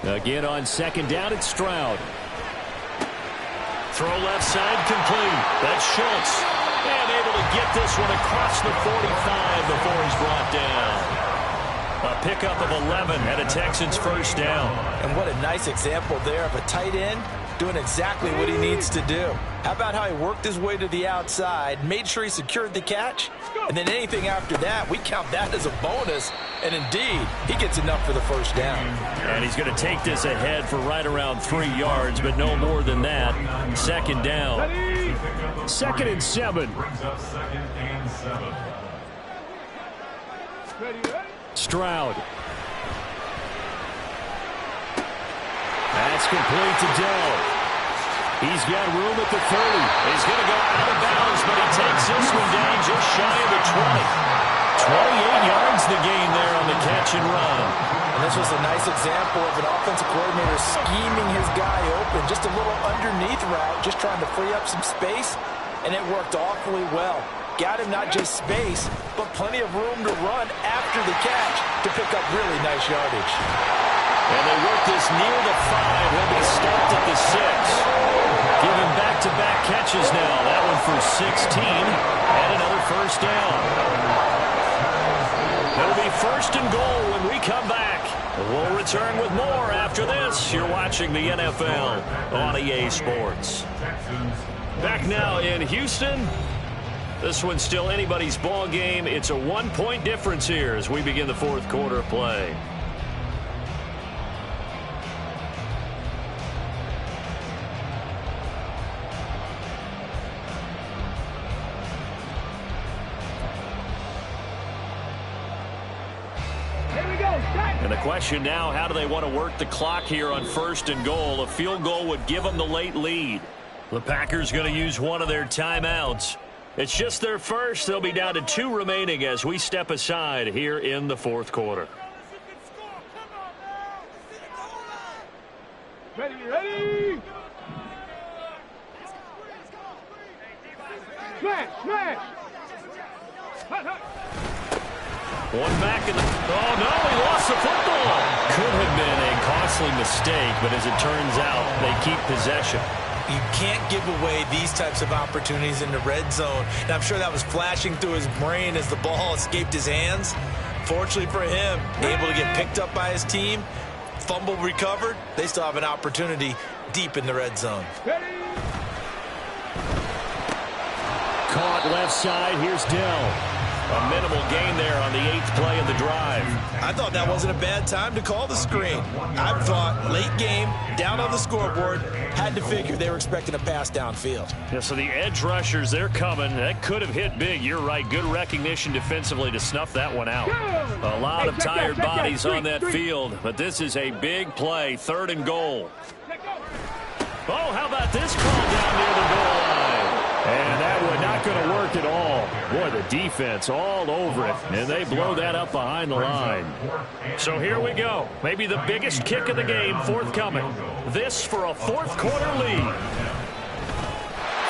[SPEAKER 1] Again on 2nd down, it's Stroud. Throw left side complete. That's Schultz. And able to get this one across the 45 before he's brought down. A pickup of 11 and a Texans 1st down.
[SPEAKER 5] And what a nice example there of a tight end doing exactly what he needs to do. How about how he worked his way to the outside, made sure he secured the catch, and then anything after that, we count that as a bonus. And indeed, he gets enough for the 1st down.
[SPEAKER 1] And he's going to take this ahead for right around 3 yards, but no more than that. 2nd down. 2nd and 7. Stroud. That's complete to Dell. He's got room at the 30. He's going to go out of bounds, but he takes this one down just shy of the 20. 28 yards the gain there on the catch and run.
[SPEAKER 5] And this was a nice example of an offensive coordinator scheming his guy open. Just a little underneath route, just trying to free up some space, and it worked awfully well. Got him not just space, but plenty of room to run after the catch to pick up really nice yardage.
[SPEAKER 1] And they work this near the 5. He'll be stopped at the 6. Giving back-to-back catches now. That one for 16 and another 1st down. It'll be 1st and goal when we come back. We'll return with more after this. You're watching the NFL on EA Sports. Back now in Houston. This one's still anybody's ball game. It's a 1-point difference here as we begin the 4th quarter of play. And the question now, how do they want to work the clock here on 1st and goal? A field goal would give them the late lead. The Packers going to use one of their timeouts. It's just their first. They'll be down to 2 remaining as we step aside here in the 4th quarter.
[SPEAKER 2] Ready. Smash.
[SPEAKER 1] One back in the... Oh, no, he lost the football. Could have been a costly mistake, but as it turns out, they keep possession.
[SPEAKER 3] You can't give away these types of opportunities in the red zone. And I'm sure that was flashing through his brain as the ball escaped his hands. Fortunately for him, able to get picked up by his team, fumble recovered. They still have an opportunity deep in the red zone.
[SPEAKER 1] Caught left side. Here's Dell. A minimal gain there on the 8th play of the drive.
[SPEAKER 3] I thought that wasn't a bad time to call the screen. I thought late game, down on the scoreboard, had to figure they were expecting a pass downfield.
[SPEAKER 1] Yeah, so the edge rushers, they're coming. That could have hit big. You're right. Good recognition defensively to snuff that one out. A lot of tired bodies on that field, but this is a big play. 3rd and goal. Oh, how about this call down near the goal line? And that one not going to work at all. Boy, the defense all over it, and they blow that up behind the line. So here we go. Maybe the biggest kick of the game forthcoming. This for a 4th quarter lead.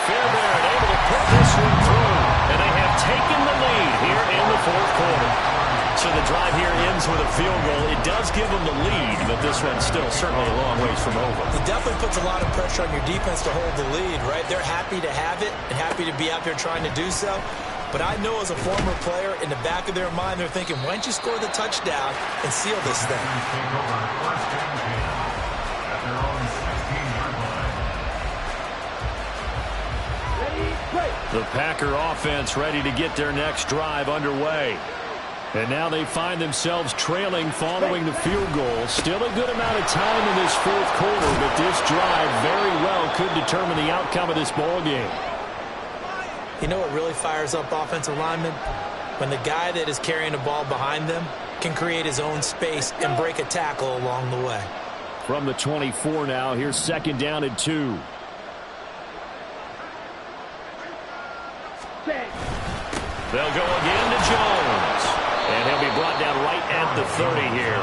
[SPEAKER 1] Fairbairn able to put this one through, and they have taken the lead here in the 4th quarter. So the drive here ends with a field goal. It does give them the lead, but this one's still certainly a long ways from over.
[SPEAKER 3] It definitely puts a lot of pressure on your defense to hold the lead, right? They're happy to have it and happy to be out there trying to do so. But I know as a former player, in the back of their mind, they're thinking, why don't you score the touchdown and seal this thing?
[SPEAKER 1] The Packer offense ready to get their next drive underway.
[SPEAKER 4] And now they find themselves trailing following the field goal. Still a good amount of time in this fourth quarter, but this drive very well could determine the outcome of this ball game.
[SPEAKER 3] You know what really fires up offensive linemen? When the guy that is carrying the ball behind them can create his own space and break a tackle along the way.
[SPEAKER 4] From the 24 now, here's 2nd down and 2. They'll go again to Jones. And he'll be brought down right at the 30 here.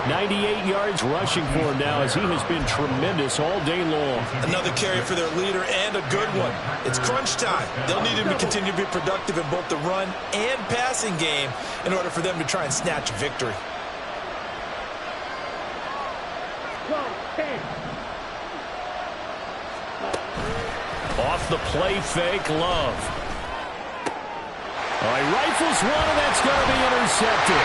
[SPEAKER 4] 98 yards rushing for him now as he has been tremendous all day long.
[SPEAKER 3] Another carry for their leader and a good one. It's crunch time. They'll need him to continue to be productive in both the run and passing game in order for them to try and snatch a victory.
[SPEAKER 4] Off the play fake, Love. All right, rifles one, and that's going to be intercepted.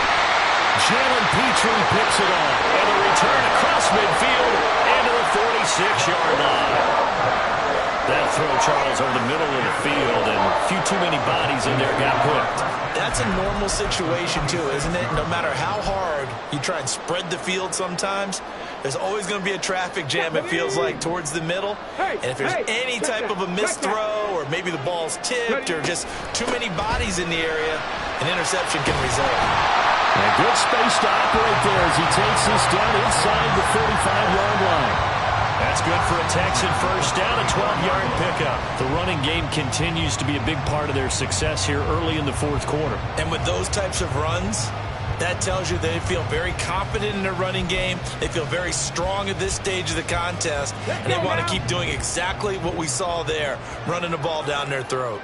[SPEAKER 4] Jalen Petrie picks it off. And the return across midfield and to the 46-yard line. That throw, Charles, over the middle of the field, and a few too many bodies in there got hooked.
[SPEAKER 3] That's a normal situation, too, isn't it? No matter how hard you try and spread the field sometimes, there's always going to be a traffic jam, it feels like, towards the middle. And if there's any type of a missed throw or maybe the ball's tipped or just too many bodies in the area, an interception can result.
[SPEAKER 4] And good space to operate there as he takes this down inside the 35-yard line. That's good for a Texan first down, a 12-yard pickup. The running game continues to be a big part of their success here early in the fourth quarter.
[SPEAKER 3] And with those types of runs, that tells you they feel very confident in their running game. They feel very strong at this stage of the contest, and they want to keep doing exactly what we saw there, running the ball down their throat.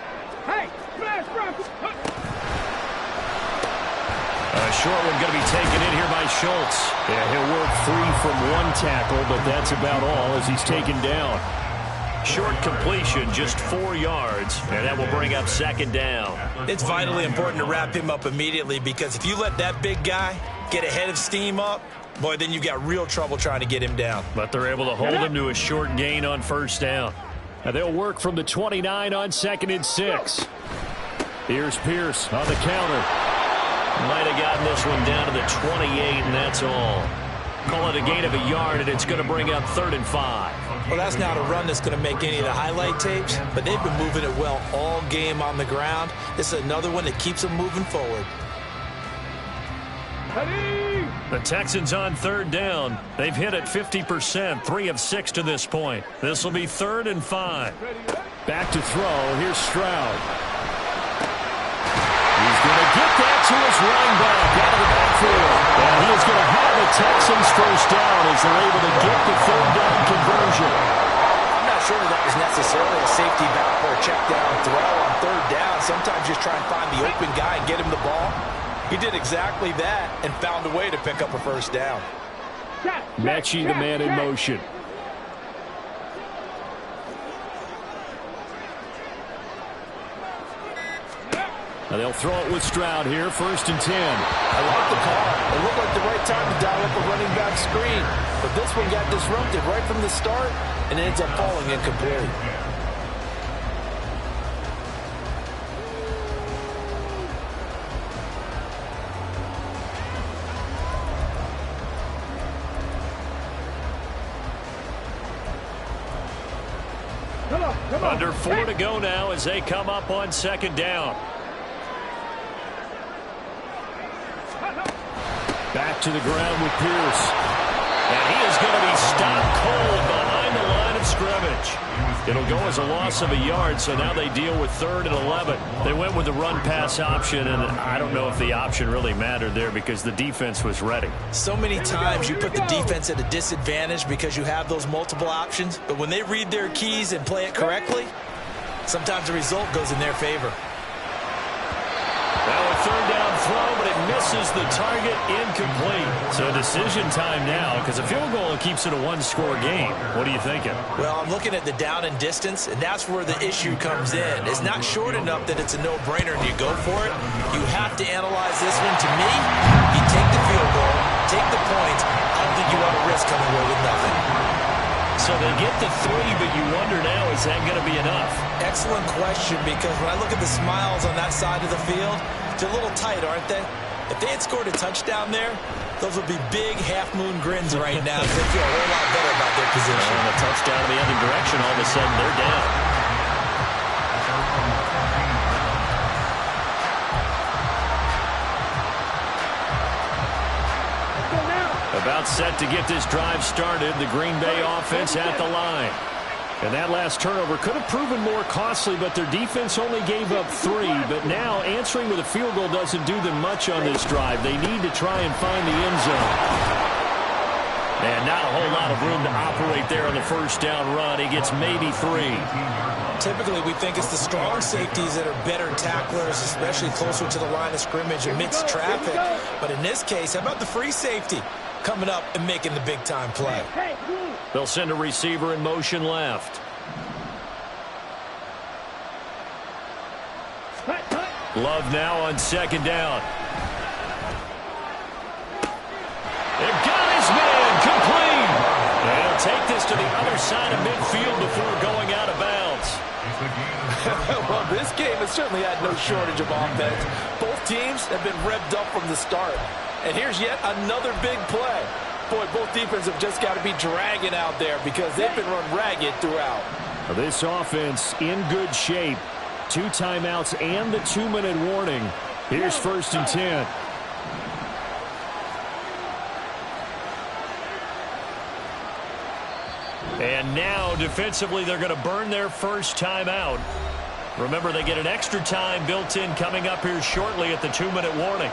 [SPEAKER 2] Hey, smash, Bronco.
[SPEAKER 4] A short one going to be taken in here by Schultz. Yeah, he'll work free from one tackle, but that's about all as he's taken down. Short completion, just 4 yards, and that will bring up 2nd down.
[SPEAKER 3] It's vitally important to wrap him up immediately because if you let that big guy get ahead of steam up, boy, then you've got real trouble trying to get him down.
[SPEAKER 4] But they're able to hold him to a short gain on first down. Now they'll work from the 29 on 2nd and 6. Here's Pierce on the counter. Might have gotten this one down to the 28, and that's all. Call it a gain of a yard, and it's going to bring up 3rd and 5.
[SPEAKER 3] Well, that's not a run that's going to make any of the highlight tapes, but they've been moving it well all game on the ground. This is another one that keeps them moving forward.
[SPEAKER 4] The Texans on 3rd down. They've hit it 50%, 3 of 6 to this point. This will be 3rd and 5. Back to throw. Here's Stroud. He's going to get that to his running back out of the backfield. And he is going to have the Texans first down as they're able to get the 3rd down conversion.
[SPEAKER 5] I'm not sure that was necessarily a safety back or a check down throw on 3rd down. Sometimes just try and find the open guy and get him the ball. He did exactly that and found a way to pick up a first down.
[SPEAKER 4] Mechie, the man in motion. Now they'll throw it with Stroud here, 1st and 10.
[SPEAKER 5] I like the call. It looked like the right time to dial up a running back screen. But this one got disrupted right from the start and ends up falling incomplete.
[SPEAKER 4] Under 4 to go now as they come up on 2nd down. Back to the ground with Pierce. And he is going to be stopped cold behind the line of scrimmage. It'll go as a loss of a yard, so now they deal with 3rd and 11. They went with the run-pass option, and I don't know if the option really mattered there because the defense was ready.
[SPEAKER 3] So many times you put the defense at a disadvantage because you have those multiple options, but when they read their keys and play it correctly, sometimes the result goes in their favor.
[SPEAKER 4] Now a 3rd down throw, but it misses the target, incomplete. So decision time now because a field goal keeps it a 1-score game. What are you thinking?
[SPEAKER 3] Well, I'm looking at the down and distance, and that's where the issue comes in. It's not short enough that it's a no-brainer and you go for it. You have to analyze this one. To me, you take the field goal, take the points. I don't think you want to risk coming away with nothing.
[SPEAKER 4] So they get the 3, but you wonder now, is that going to be enough?
[SPEAKER 3] Excellent question, because when I look at the smiles on that side of the field, they're a little tight, aren't they? If they had scored a touchdown there, those would be big half-moon grins right now because they feel a whole lot better about their position.
[SPEAKER 4] And a touchdown in the other direction, all of a sudden they're down. About set to get this drive started, the Green Bay offense at the line. And that last turnover could have proven more costly, but their defense only gave up 3. But now answering with a field goal doesn't do them much on this drive. They need to try and find the end zone. And not a whole lot of room to operate there on the first down run. He gets maybe 3.
[SPEAKER 3] Typically, we think it's the strong safeties that are better tacklers, especially closer to the line of scrimmage amidst traffic. But in this case, how about the free safety coming up and making the big-time play?
[SPEAKER 4] They'll send a receiver in motion left. Love now on second down. They've got his man complete. And he'll take this to the other side of midfield before going out of bounds.
[SPEAKER 5] Well, this game has certainly had no shortage of offense. Both teams have been revved up from the start. And here's yet another big play. Boy, both defenses have just got to be dragging out there because they've been run ragged throughout.
[SPEAKER 4] This offense in good shape. 2 timeouts and the 2-minute warning. Here's 1st and 10. And now defensively they're going to burn their first timeout. Remember, they get an extra time built in coming up here shortly at the 2-minute warning.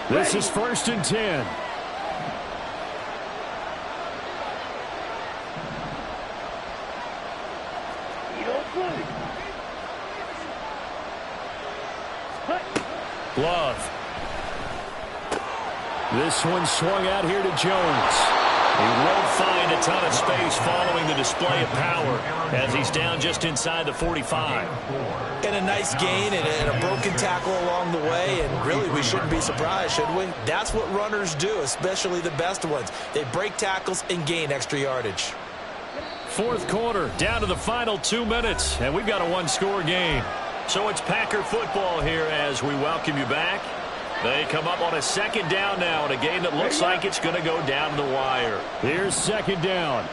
[SPEAKER 4] This is 1st and 10. Love. This one swung out here to Jones. He won't find a ton of space following the display of power as he's down just inside the 45.
[SPEAKER 3] And a nice gain and a broken tackle along the way, and really we shouldn't be surprised, should we? That's what runners do, especially the best ones. They break tackles and gain extra yardage.
[SPEAKER 4] 4th quarter, down to the final 2 minutes, and we've got a 1-score game. So it's Packer football here as we welcome you back. They come up on a 2nd down now in a game that looks like it's going to go down to the wire. Here's 2nd down.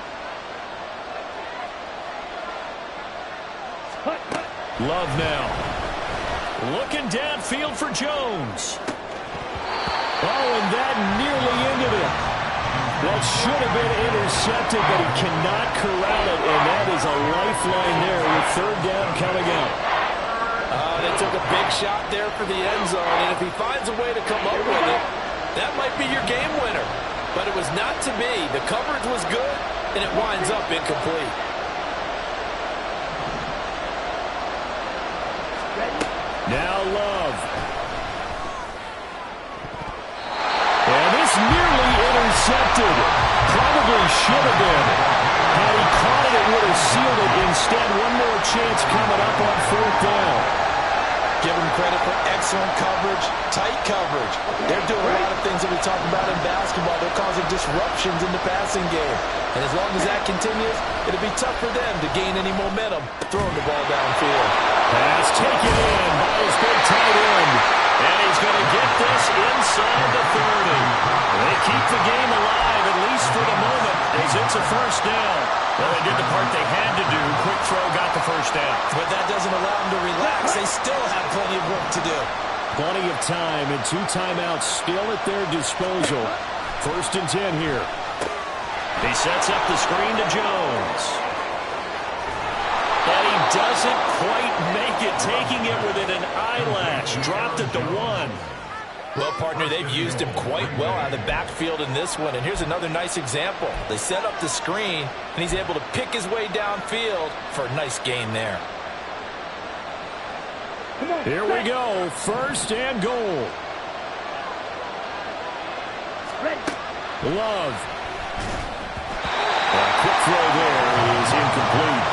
[SPEAKER 4] Love now. Looking downfield for Jones. Oh, and that nearly ended it. That should have been intercepted, but he cannot corral it, and that is a lifeline there with 3rd down coming up.
[SPEAKER 5] They took a big shot there for the end zone, and if he finds a way to come up with it, that might be your game winner. But it was not to be. The coverage was good, and it winds up incomplete.
[SPEAKER 4] Now Love. And this nearly intercepted. Probably should have been. Had he caught it, it would have sealed it. Instead, one more chance coming up on 4th down.
[SPEAKER 3] Give them credit for excellent coverage, tight coverage. They're doing a lot of things that we talk about in basketball. They're causing disruptions in the passing game. And as long as that continues, it'll be tough for them to gain any momentum throwing the ball downfield.
[SPEAKER 4] Pass taken in by his big tight end. And he's going to get this inside the 30. They keep the game alive, at least for the moment, as it's a 1st down. Well, they did the part they had to do. Quick throw got the 1st down.
[SPEAKER 3] But that doesn't allow them to relax. They still have plenty of work to do.
[SPEAKER 4] Plenty of time and 2 timeouts still at their disposal. 1st and 10 here. He sets up the screen to Jones. And he doesn't quite make it, taking it within an eyelash. Dropped it to 1.
[SPEAKER 5] Well, partner, they've used him quite well out of the backfield in this one. And here's another nice example. They set up the screen, and he's able to pick his way downfield for a nice gain there.
[SPEAKER 4] Here we go. 1st and goal. Love. A quick throw there is incomplete.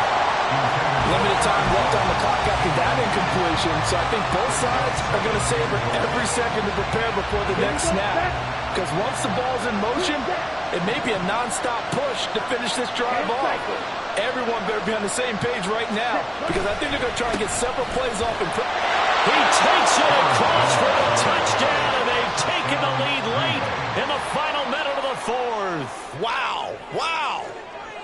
[SPEAKER 5] Limited time left on the clock after that incompletion, so I think both sides are going to savor every second to prepare before the next snap. Because once the ball's in motion, it may be a non-stop push to finish this drive off. Everyone better be on the same page right now, because I think they're going to try and get several plays off.
[SPEAKER 1] He takes it across for the touchdown, and they've taken the lead late in the final minute of the fourth.
[SPEAKER 3] Wow, wow.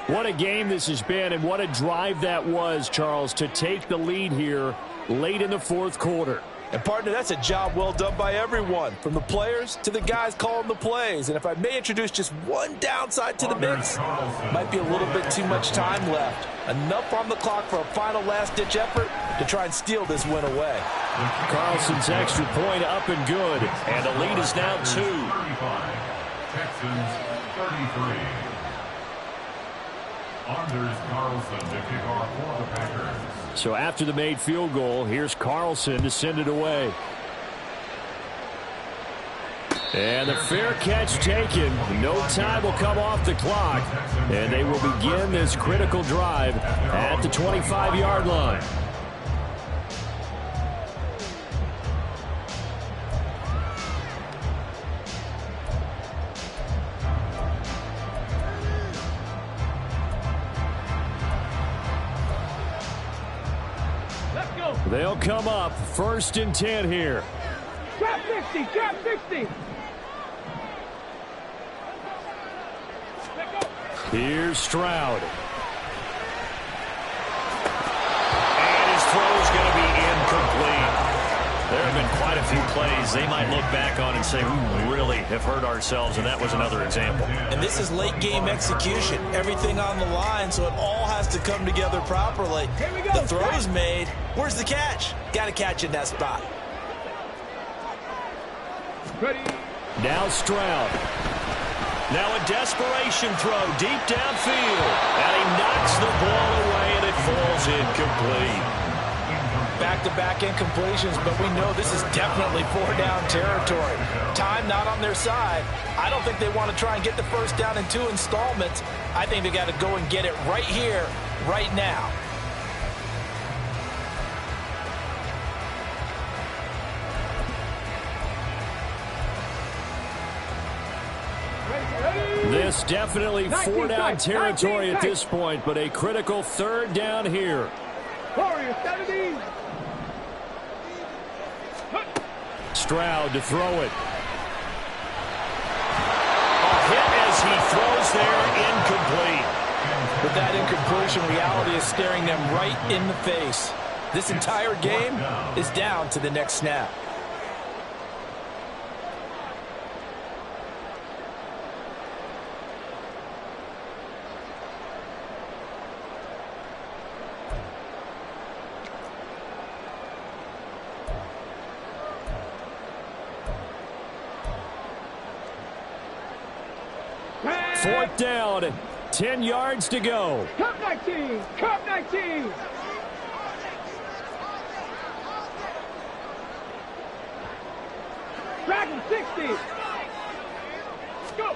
[SPEAKER 4] What a game this has been, and what a drive that was, Charles, to take the lead here late in the fourth quarter.
[SPEAKER 5] And, partner, that's a job well done by everyone, from the players to the guys calling the plays. And if I may introduce just one downside to the mix, might be a little bit too much time left. Enough on the clock for a final last-ditch effort to try and steal this win away.
[SPEAKER 4] Carlson's extra point up and good, and the lead is now 2.
[SPEAKER 6] Texans 33. Anders Carlson to kick off for the Packers.
[SPEAKER 4] So after the made field goal, here's Carlson to send it away. And the fair catch taken. No time will come off the clock, and they will begin this critical drive at the 25-yard line. They'll come up 1st and 10 here.
[SPEAKER 2] Trap 60, trap 60.
[SPEAKER 4] Here's Stroud.
[SPEAKER 1] And his throw's going to be incomplete. There have been quite a few plays they might look back on and say, we really have hurt ourselves, and that was another example.
[SPEAKER 3] And this is late-game execution. Everything on the line, so it all has to come together properly.
[SPEAKER 2] Here we go.
[SPEAKER 3] The throw's made. Where's the catch? Got to catch in that spot.
[SPEAKER 2] Ready.
[SPEAKER 4] Now Stroud.
[SPEAKER 1] Now a desperation throw deep downfield. And he knocks the ball away, and it falls incomplete.
[SPEAKER 5] Back-to-back incompletions, but we know this is definitely 4-down territory. Time not on their side. I don't think they want to try and get the first down in 2 installments. I think they got to go and get it right here, right now.
[SPEAKER 4] This definitely 4-down territory at this point, but a critical 3rd down here.
[SPEAKER 2] Warriors 70.
[SPEAKER 4] Stroud to throw it.
[SPEAKER 1] A hit as he throws there, incomplete.
[SPEAKER 5] With that incompletion, reality is staring them right in the face. This entire game is down to the next snap.
[SPEAKER 4] Fourth down, 10 yards to go.
[SPEAKER 2] Cup 19, Cup 19. Dragon 60. Go.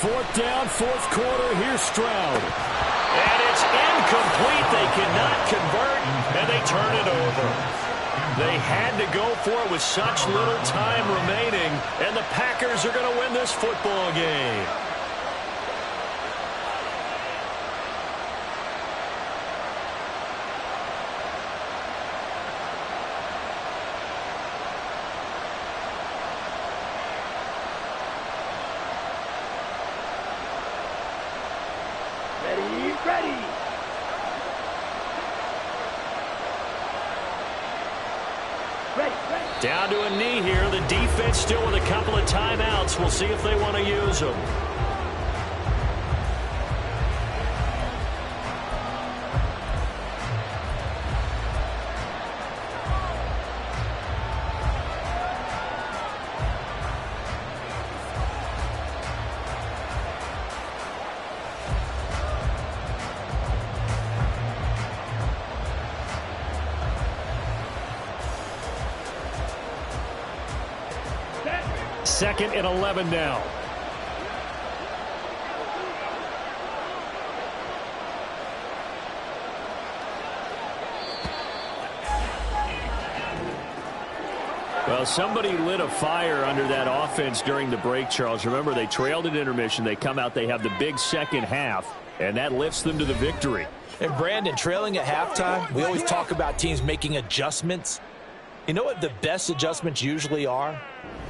[SPEAKER 4] Fourth down, 4th quarter. Here's Stroud.
[SPEAKER 1] And it's incomplete. They cannot convert, and they turn it over. They had to go for it with such little time remaining, and the Packers are going to win this football game.
[SPEAKER 2] Ready.
[SPEAKER 1] Down to a knee here. The defense still with a couple of timeouts. We'll see if they want to use them.
[SPEAKER 4] Second and 11 now. Well, somebody lit a fire under that offense during the break, Charles. Remember, they trailed at intermission. They come out, they have the big second half, and that lifts them to the victory.
[SPEAKER 5] And, Brandon, trailing at halftime, we always talk about teams making adjustments. You know what the best adjustments usually are?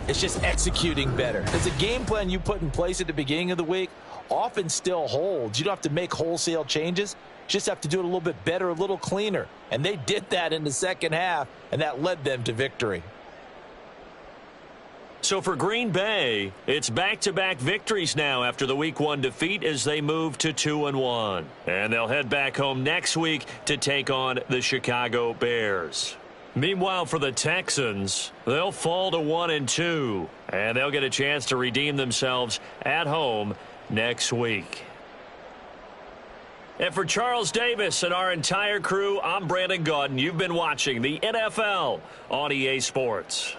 [SPEAKER 5] It's just executing better. Because the game plan you put in place at the beginning of the week often still holds. You don't have to make wholesale changes. Just have to do it a little bit better, a little cleaner. And they did that in the second half, and that led them to victory.
[SPEAKER 1] So for Green Bay, it's back-to-back victories now after the Week 1 defeat as they move to 2-1. And they'll head back home next week to take on the Chicago Bears. Meanwhile, for the Texans, they'll fall to 1-2, and they'll get a chance to redeem themselves at home next week. And for Charles Davis and our entire crew, I'm Brandon Gaudin. You've been watching the NFL on EA Sports.